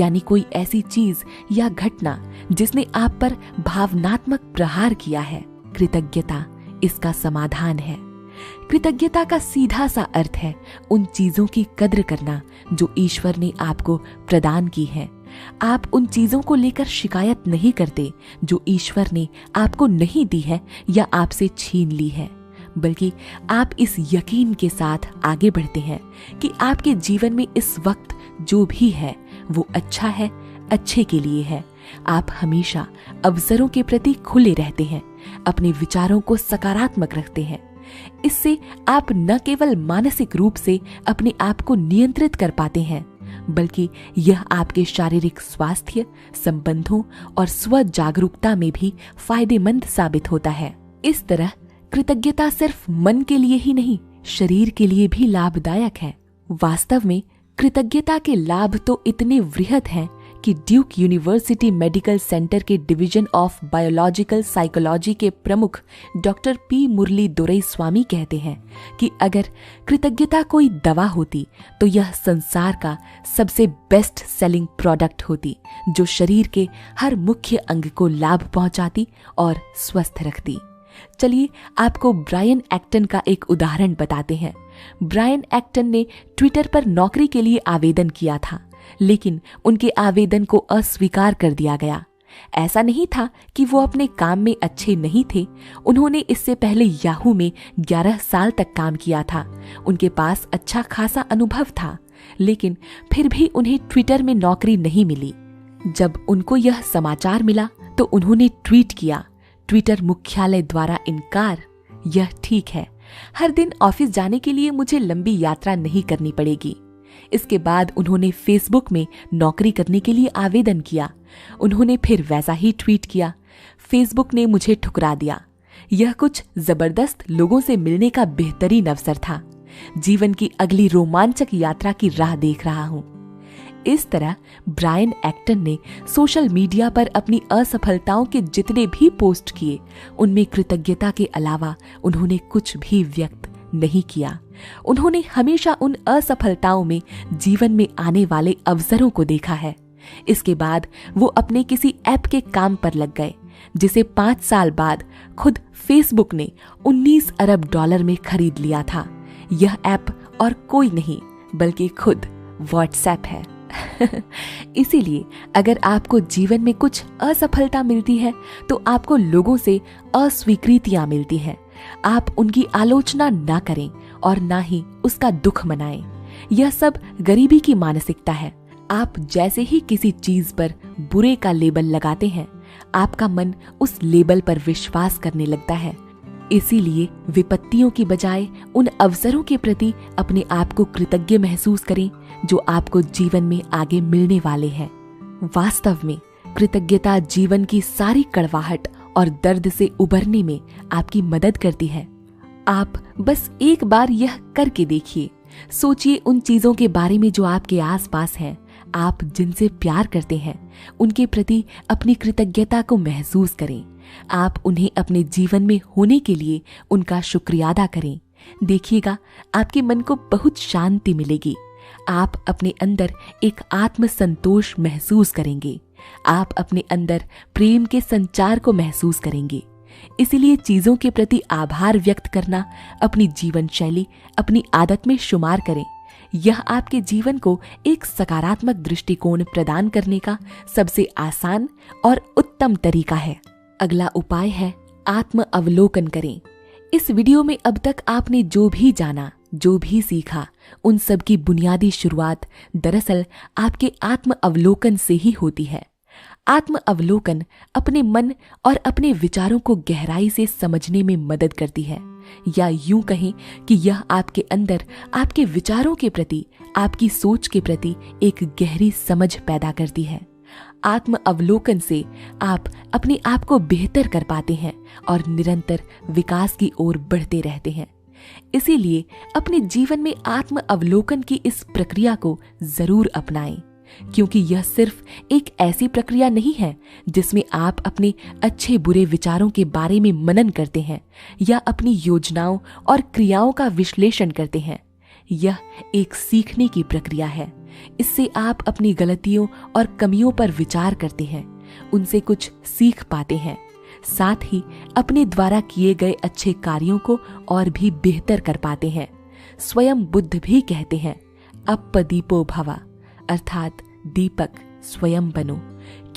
यानी कोई ऐसी चीज या घटना जिसने आप पर भावनात्मक प्रहार किया है, कृतज्ञता इसका समाधान है। कृतज्ञता का सीधा सा अर्थ है उन चीजों की कद्र करना जो ईश्वर ने आपको प्रदान की है। आप उन चीजों को लेकर शिकायत नहीं करते जो ईश्वर ने आपको नहीं दी है या आपसे छीन ली है, बल्कि आप इस यकीन के साथ आगे बढ़ते हैं कि आपके जीवन में इस वक्त जो भी है वो अच्छा है, अच्छे के लिए है। आप हमेशा अवसरों के प्रति खुले रहते हैं, अपने विचारों को सकारात्मक रखते हैं। इससे आप न केवल मानसिक रूप से अपने आप को नियंत्रित कर पाते हैं, बल्कि यह आपके शारीरिक स्वास्थ्य, संबंधों और स्व जागरूकता में भी फायदेमंद साबित होता है। इस तरह कृतज्ञता सिर्फ मन के लिए ही नहीं, शरीर के लिए भी लाभदायक है। वास्तव में कृतज्ञता के लाभ तो इतने वृहद हैं कि ड्यूक यूनिवर्सिटी मेडिकल सेंटर के डिवीजन ऑफ बायोलॉजिकल साइकोलॉजी के प्रमुख डॉक्टर पी मुरली दोरईस्वामी कहते हैं कि अगर कृतज्ञता कोई दवा होती तो यह संसार का सबसे बेस्ट सेलिंग प्रोडक्ट होती, जो शरीर के हर मुख्य अंग को लाभ पहुंचाती और स्वस्थ रखती। चलिए आपको ब्रायन एक्टन का एक उदाहरण बताते हैं। ब्रायन एक्टन ने ट्विटर पर नौकरी के लिए आवेदन किया था, लेकिन उनके आवेदन को अस्वीकार कर दिया गया। ऐसा नहीं था कि वो अपने काम में अच्छे नहीं थे। उन्होंने इससे पहले याहू में 11 साल तक काम किया था। उनके पास अच्छा खासा अनुभव था, लेकिन फिर भी उन्हें ट्विटर में नौकरी नहीं मिली। जब उनको यह समाचार मिला तो उन्होंने ट्वीट किया, ट्विटर मुख्यालय द्वारा इनकार। यह ठीक है, हर दिन ऑफिस जाने के लिए मुझे लंबी यात्रा नहीं करनी पड़ेगी। इसके बाद उन्होंने फेसबुक में नौकरी करने के लिए आवेदन किया। उन्होंने फिर वैसा ही ट्वीट किया, फेसबुक ने मुझे ठुकरा दिया। यह कुछ जबरदस्त लोगों से मिलने का बेहतरीन अवसर था। जीवन की अगली रोमांचक यात्रा की राह देख रहा हूं। इस तरह ब्रायन एक्टन ने सोशल मीडिया पर अपनी असफलताओं के जितने भी पोस्ट किए, उनमें कृतज्ञता के अलावा उन्होंने कुछ भी व्यक्त नहीं किया। उन्होंने हमेशा उन असफलताओं में जीवन में आने वाले अवसरों को देखा है। इसके बाद वो अपने किसी ऐप के काम पर लग गए, जिसे 5 साल बाद खुद फेसबुक ने 19 अरब डॉलर में खरीद लिया था। यह ऐप और कोई नहीं बल्कि खुद व्हाट्सएप है। इसीलिए अगर आपको जीवन में कुछ असफलता मिलती है तो आपको लोगों से अस्वीकृतियां मिलती हैं। आप उनकी आलोचना ना करें और ना ही उसका दुख मनाएं। यह सब गरीबी की मानसिकता है। आप जैसे ही किसी चीज पर बुरे का लेबल लगाते हैं, आपका मन उस लेबल पर विश्वास करने लगता है। इसीलिए विपत्तियों की बजाय उन अवसरों के प्रति अपने आप को कृतज्ञ महसूस करें जो आपको जीवन में आगे मिलने वाले हैं। वास्तव में कृतज्ञता जीवन की सारी कड़वाहट और दर्द से उबरने में आपकी मदद करती है। आप बस एक बार यह करके देखिए। सोचिए उन चीजों के बारे में जो आपके आसपास हैं, आप जिनसे प्यार करते हैं, उनके प्रति अपनी कृतज्ञता को महसूस करें। आप उन्हें अपने जीवन में होने के लिए उनका शुक्रिया अदा करें। देखिएगा, आपके मन को बहुत शांति मिलेगी। आप अपने अंदर एक आत्म संतोष महसूस करेंगे। आप अपने अंदर प्रेम के संचार को महसूस करेंगे। इसीलिए चीजों के प्रति आभार व्यक्त करना अपनी जीवन शैली, अपनी आदत में शुमार करें। यह आपके जीवन को एक सकारात्मक दृष्टिकोण प्रदान करने का सबसे आसान और उत्तम तरीका है। अगला उपाय है आत्म अवलोकन करें। इस वीडियो में अब तक आपने जो भी जाना, जो भी सीखा, उन सब की बुनियादी शुरुआत दरअसल आपके आत्म अवलोकन से ही होती है। आत्म अवलोकन अपने मन और अपने विचारों को गहराई से समझने में मदद करती है, या यूं कहें कि यह आपके अंदर आपके विचारों के प्रति, आपकी सोच के प्रति एक गहरी समझ पैदा करती है। आत्म अवलोकन से आप अपने आप को बेहतर कर पाते हैं और निरंतर विकास की ओर बढ़ते रहते हैं। इसीलिए अपने जीवन में आत्म अवलोकन की इस प्रक्रिया को जरूर अपनाएं, क्योंकि यह सिर्फ एक ऐसी प्रक्रिया नहीं है जिसमें आप अपने अच्छे बुरे विचारों के बारे में मनन करते हैं या अपनी योजनाओं और क्रियाओं का विश्लेषण करते हैं। यह एक सीखने की प्रक्रिया है। इससे आप अपनी गलतियों और कमियों पर विचार करते हैं, उनसे कुछ सीख पाते हैं, साथ ही अपने द्वारा किए गए अच्छे कार्यों को और भी बेहतर कर पाते हैं। स्वयं बुद्ध भी कहते हैं, अपदीपो भवा, अर्थात दीपक स्वयं बनो,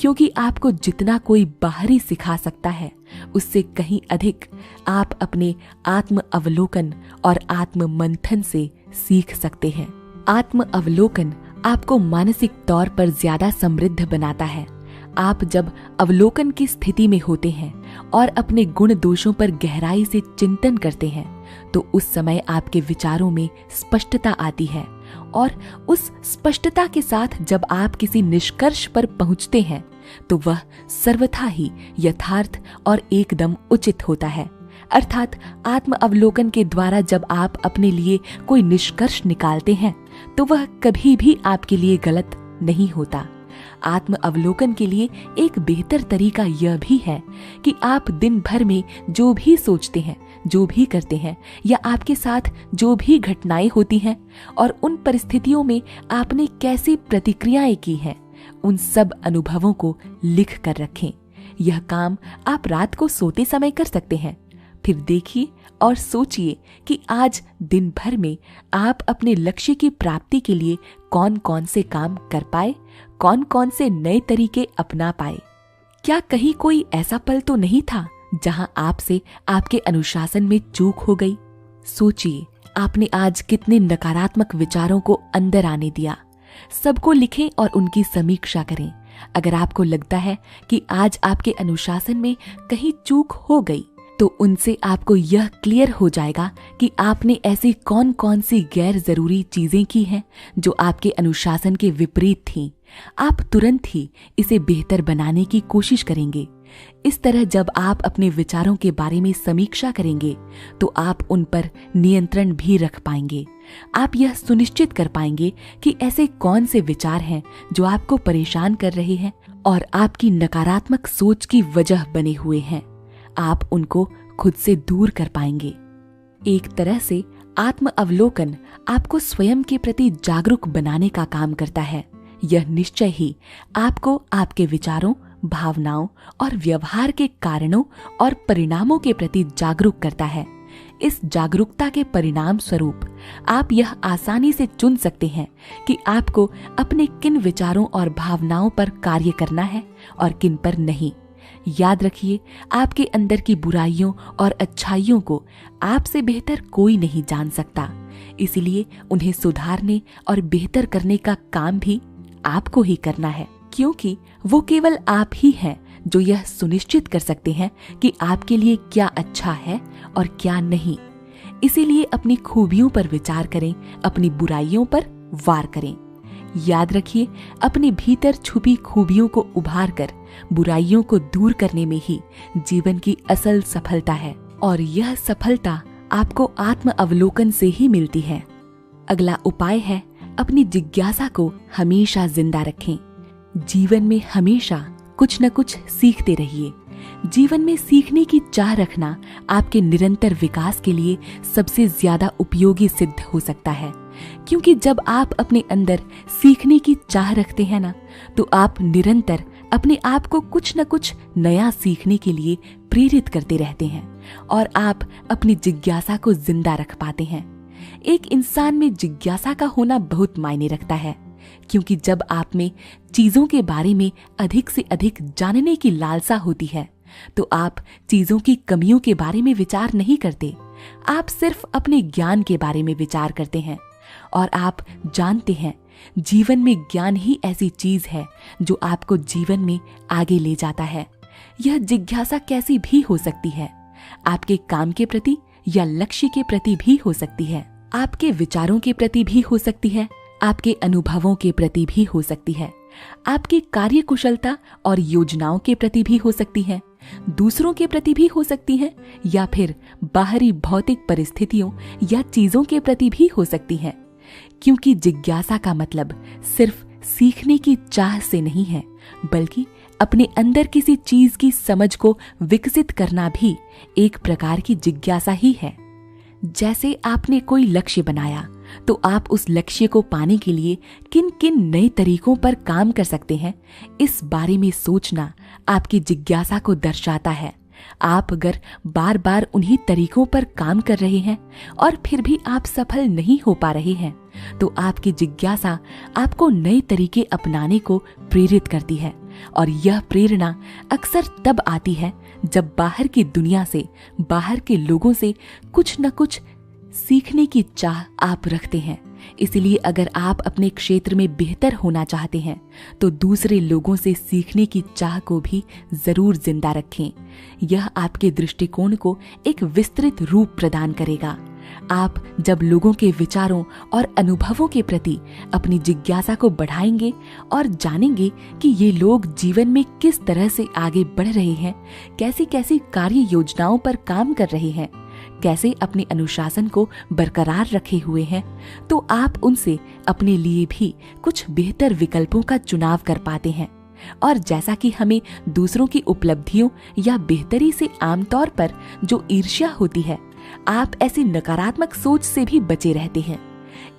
क्योंकि आपको जितना कोई बाहरी सिखा सकता है, उससे कहीं अधिक आप अपने आत्म अवलोकन और आत्म मंथन से सीख सकते हैं। आत्म अवलोकन आपको मानसिक तौर पर ज्यादा समृद्ध बनाता है। आप जब अवलोकन की स्थिति में होते हैं और अपने गुण दोषों पर गहराई से चिंतन करते हैं, तो उस समय आपके विचारों में स्पष्टता आती है, और उस स्पष्टता के साथ जब आप किसी निष्कर्ष पर पहुंचते हैं, तो वह सर्वथा ही यथार्थ और एकदम उचित होता है। अर्थात आत्म अवलोकन के द्वारा जब आप अपने लिए कोई निष्कर्ष निकालते हैं, तो वह कभी भी आपके लिए गलत नहीं होता। आत्म अवलोकन के लिए एक बेहतर तरीका यह भी है कि आप दिन भर में जो भी सोचते हैं, जो भी करते हैं, या आपके साथ जो भी घटनाएं होती हैं और उन परिस्थितियों में आपने कैसी प्रतिक्रियाएं की हैं, उन सब अनुभवों को लिख कर रखें। यह काम आप रात को सोते समय कर सकते हैं। फिर देखिए और सोचिए कि आज दिन भर में आप अपने लक्ष्य की प्राप्ति के लिए कौन कौन से काम कर पाए, कौन कौन से नए तरीके अपना पाए। क्या कहीं कोई ऐसा पल तो नहीं था जहां आपसे आपके अनुशासन में चूक हो गई? सोचिए, आपने आज कितने नकारात्मक विचारों को अंदर आने दिया। सबको लिखें और उनकी समीक्षा करें। अगर आपको लगता है कि आज आपके अनुशासन में कहीं चूक हो गई, तो उनसे आपको यह क्लियर हो जाएगा कि आपने ऐसी कौन कौन सी गैर जरूरी चीजें की हैं जो आपके अनुशासन के विपरीत थीं। आप तुरंत ही इसे बेहतर बनाने की कोशिश करेंगे। इस तरह जब आप अपने विचारों के बारे में समीक्षा करेंगे, तो आप उन पर नियंत्रण भी रख पाएंगे। आप यह सुनिश्चित कर पाएंगे कि ऐसे कौन से विचार हैं जो आपको परेशान कर रहे हैं और आपकी नकारात्मक सोच की वजह बने हुए हैं। आप उनको खुद से दूर कर पाएंगे। एक तरह से आत्म अवलोकन आपको स्वयं के प्रति जागरूक बनाने का काम करता है। यह निश्चय ही आपको आपके विचारों, भावनाओं और व्यवहार के कारणों और परिणामों के प्रति जागरूक करता है। इस जागरूकता के परिणाम स्वरूप आप यह आसानी से चुन सकते हैं कि आपको अपने किन विचारों और भावनाओं पर कार्य करना है और किन पर नहीं। याद रखिए, आपके अंदर की बुराइयों और अच्छाइयों को आपसे बेहतर कोई नहीं जान सकता। इसलिए उन्हें सुधारने और बेहतर करने का काम भी आपको ही करना है, क्योंकि वो केवल आप ही हैं जो यह सुनिश्चित कर सकते हैं कि आपके लिए क्या अच्छा है और क्या नहीं। इसीलिए अपनी खूबियों पर विचार करें, अपनी बुराइयों पर वार करें। याद रखिए, अपने भीतर छुपी खूबियों को उभार कर बुराइयों को दूर करने में ही जीवन की असल सफलता है, और यह सफलता आपको आत्म अवलोकन से ही मिलती है। अगला उपाय है, अपनी जिज्ञासा को हमेशा जिंदा रखें। जीवन में हमेशा कुछ न कुछ सीखते रहिए। जीवन में सीखने की चाह रखना आपके निरंतर विकास के लिए सबसे ज्यादा उपयोगी सिद्ध हो सकता है, क्योंकि जब आप अपने अंदर सीखने की चाह रखते हैं ना, तो आप निरंतर अपने आप को कुछ न कुछ नया सीखने के लिए प्रेरित करते रहते हैं और आप अपनी जिज्ञासा को जिंदा रख पाते हैं। एक इंसान में जिज्ञासा का होना बहुत मायने रखता है, क्योंकि जब आप में चीजों के बारे में अधिक से अधिक जानने की लालसा होती है, तो आप चीजों की कमियों के बारे में विचार नहीं करते। आप सिर्फ अपने ज्ञान के बारे में विचार करते हैं और आप जानते हैं जीवन में ज्ञान ही ऐसी चीज है जो आपको जीवन में आगे ले जाता है। यह जिज्ञासा कैसी भी हो सकती है, आपके काम के प्रति या लक्ष्य के प्रति भी हो सकती है, आपके विचारों के प्रति भी हो सकती है, आपके अनुभवों के प्रति भी हो सकती है, आपकी कार्यकुशलता और योजनाओं के प्रति भी हो सकती है, दूसरों के प्रति भी हो सकती है, या फिर बाहरी भौतिक परिस्थितियों या चीजों के प्रति भी हो सकती है। क्योंकि जिज्ञासा का मतलब सिर्फ सीखने की चाह से नहीं है, बल्कि अपने अंदर किसी चीज की समझ को विकसित करना भी एक प्रकार की जिज्ञासा ही है। जैसे आपने कोई लक्ष्य बनाया, तो आप उस लक्ष्य को पाने के लिए किन किन नए तरीकों पर काम कर सकते हैं, इस बारे में सोचना आपकी जिज्ञासा को दर्शाता है। आप अगर बार बार उन्हीं तरीकों पर काम कर रहे हैं और फिर भी आप सफल नहीं हो पा रहे हैं, तो आपकी जिज्ञासा आपको नए तरीके अपनाने को प्रेरित करती है। और यह प्रेरणा अक्सर तब आती है जब बाहर की दुनिया से, बाहर के लोगों से कुछ न कुछ सीखने की चाह आप रखते हैं। इसलिए अगर आप अपने क्षेत्र में बेहतर होना चाहते हैं, तो दूसरे लोगों से सीखने की चाह को भी जरूर जिंदा रखें। यह आपके दृष्टिकोण को एक विस्तृत रूप प्रदान करेगा। आप जब लोगों के विचारों और अनुभवों के प्रति अपनी जिज्ञासा को बढ़ाएंगे और जानेंगे कि ये लोग जीवन में किस तरह से आगे बढ़ रहे हैं, कैसी कैसी कार्य योजनाओं पर काम कर रहे हैं, कैसे अपने अनुशासन को बरकरार रखे हुए हैं, तो आप उनसे अपने लिए भी कुछ बेहतर विकल्पों का चुनाव कर पाते हैं। और जैसा कि हमें दूसरों की उपलब्धियों या बेहतरी से आमतौर पर जो ईर्ष्या होती है, आप ऐसी नकारात्मक सोच से भी बचे रहते हैं।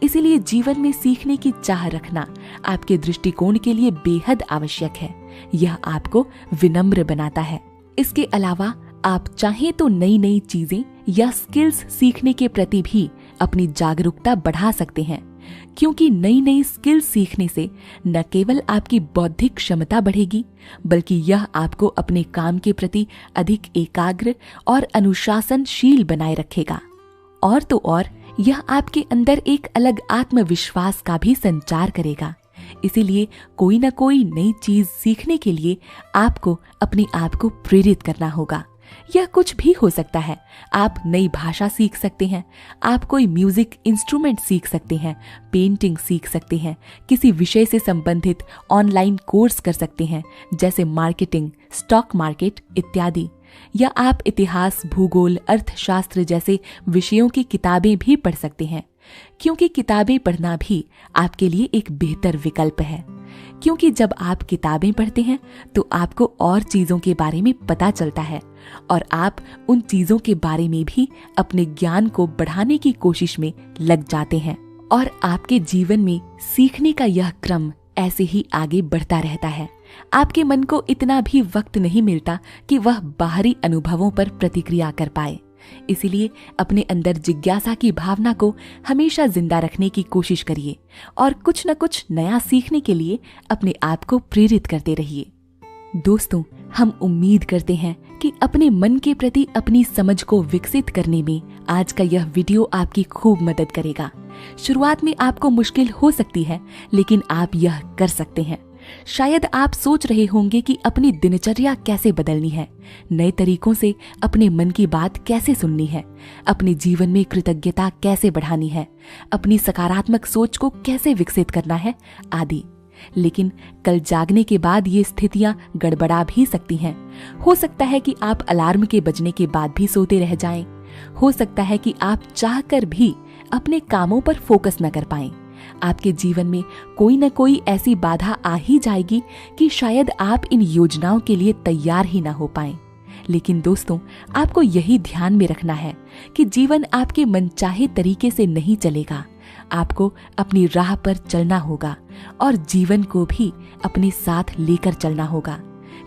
इसीलिए जीवन में सीखने की चाह रखना आपके दृष्टिकोण के लिए बेहद आवश्यक है। यह आपको विनम्र बनाता है। इसके अलावा आप चाहें तो नई नई चीजें या स्किल्स सीखने के प्रति भी अपनी जागरूकता बढ़ा सकते हैं, क्योंकि नई नई स्किल्स सीखने से न केवल आपकी बौद्धिक क्षमता बढ़ेगी, बल्कि यह आपको अपने काम के प्रति अधिक एकाग्र और अनुशासनशील बनाए रखेगा। और तो और यह आपके अंदर एक अलग आत्मविश्वास का भी संचार करेगा। इसीलिए कोई न कोई नई चीज सीखने के लिए आपको अपने आप को प्रेरित करना होगा। यह कुछ भी हो सकता है। आप नई भाषा सीख सकते हैं, आप कोई म्यूजिक इंस्ट्रूमेंट सीख सकते हैं, पेंटिंग सीख सकते हैं, किसी विषय से संबंधित ऑनलाइन कोर्स कर सकते हैं, जैसे मार्केटिंग, स्टॉक मार्केट इत्यादि। या आप इतिहास, भूगोल, अर्थशास्त्र जैसे विषयों की किताबें भी पढ़ सकते हैं, क्योंकि किताबें पढ़ना भी आपके लिए एक बेहतर विकल्प है। क्योंकि जब आप किताबें पढ़ते हैं तो आपको और चीजों के बारे में पता चलता है और आप उन चीजों के बारे में भी अपने ज्ञान को बढ़ाने की कोशिश में लग जाते हैं। और आपके जीवन में सीखने का यह क्रम ऐसे ही आगे बढ़ता रहता है। आपके मन को इतना भी वक्त नहीं मिलता कि वह बाहरी अनुभवों पर प्रतिक्रिया कर पाए। इसीलिए अपने अंदर जिज्ञासा की भावना को हमेशा जिंदा रखने की कोशिश करिए और कुछ न कुछ नया सीखने के लिए अपने आप को प्रेरित करते रहिए। दोस्तों, हम उम्मीद करते हैं कि अपने मन के प्रति अपनी समझ को विकसित करने में आज का यह वीडियो आपकी खूब मदद करेगा। शुरुआत में आपको मुश्किल हो सकती है, लेकिन आप यह कर सकते हैं। शायद आप सोच रहे होंगे कि अपनी दिनचर्या कैसे बदलनी है, नए तरीकों से अपने मन की बात कैसे सुननी है, अपने जीवन में कृतज्ञता कैसे बढ़ानी है, अपनी सकारात्मक सोच को कैसे विकसित करना है आदि। लेकिन कल जागने के बाद ये स्थितियां गड़बड़ा भी सकती हैं। हो सकता है कि आप अलार्म के बजने के बाद भी सोते रह जाएं। हो सकता है कि आप चाहकर भी अपने कामों पर फोकस न कर पाएं। आपके जीवन में कोई न कोई ऐसी बाधा आ ही जाएगी कि शायद आप इन योजनाओं के लिए तैयार ही ना हो पाएं। लेकिन दोस्तों, आपको यही ध्यान में रखना है कि जीवन आपके मनचाहे तरीके से नहीं चलेगा। आपको अपनी राह पर चलना होगा और जीवन को भी अपने साथ लेकर चलना होगा।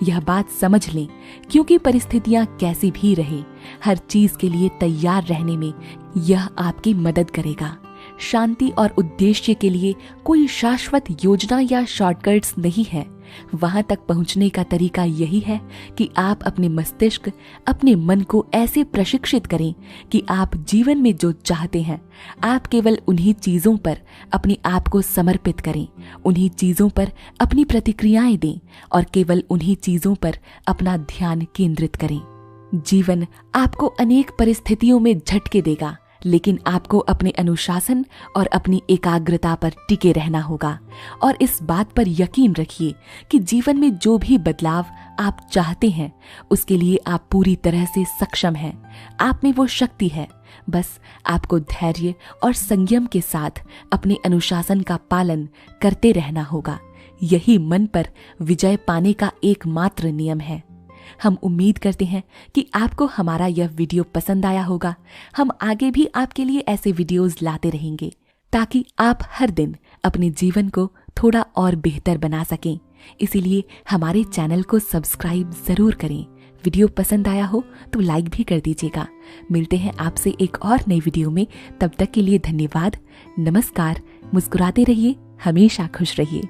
यह बात समझ लें, क्योंकि परिस्थितियां कैसी भी रहे, हर चीज के लिए तैयार रहने में यह आपकी मदद करेगा। शांति और उद्देश्य के लिए कोई शाश्वत योजना या शॉर्टकट्स नहीं है। वहां तक पहुंचने का तरीका यही है कि आप अपने मस्तिष्क, अपने मन को ऐसे प्रशिक्षित करें कि आप जीवन में जो चाहते हैं, आप केवल उन्हीं चीजों पर अपने आप को समर्पित करें, उन्हीं चीजों पर अपनी प्रतिक्रियाएं दें और केवल उन्हीं चीजों पर अपना ध्यान केंद्रित करें। जीवन आपको अनेक परिस्थितियों में झटके देगा, लेकिन आपको अपने अनुशासन और अपनी एकाग्रता पर टिके रहना होगा। और इस बात पर यकीन रखिए कि जीवन में जो भी बदलाव आप चाहते हैं, उसके लिए आप पूरी तरह से सक्षम हैं। आप में वो शक्ति है। बस आपको धैर्य और संयम के साथ अपने अनुशासन का पालन करते रहना होगा। यही मन पर विजय पाने का एकमात्र नियम है। हम उम्मीद करते हैं कि आपको हमारा यह वीडियो पसंद आया होगा। हम आगे भी आपके लिए ऐसे वीडियोस लाते रहेंगे ताकि आप हर दिन अपने जीवन को थोड़ा और बेहतर बना सकें। इसीलिए हमारे चैनल को सब्सक्राइब जरूर करें। वीडियो पसंद आया हो तो लाइक भी कर दीजिएगा। मिलते हैं आपसे एक और नई वीडियो में। तब तक के लिए धन्यवाद। नमस्कार। मुस्कुराते रहिए, हमेशा खुश रहिए।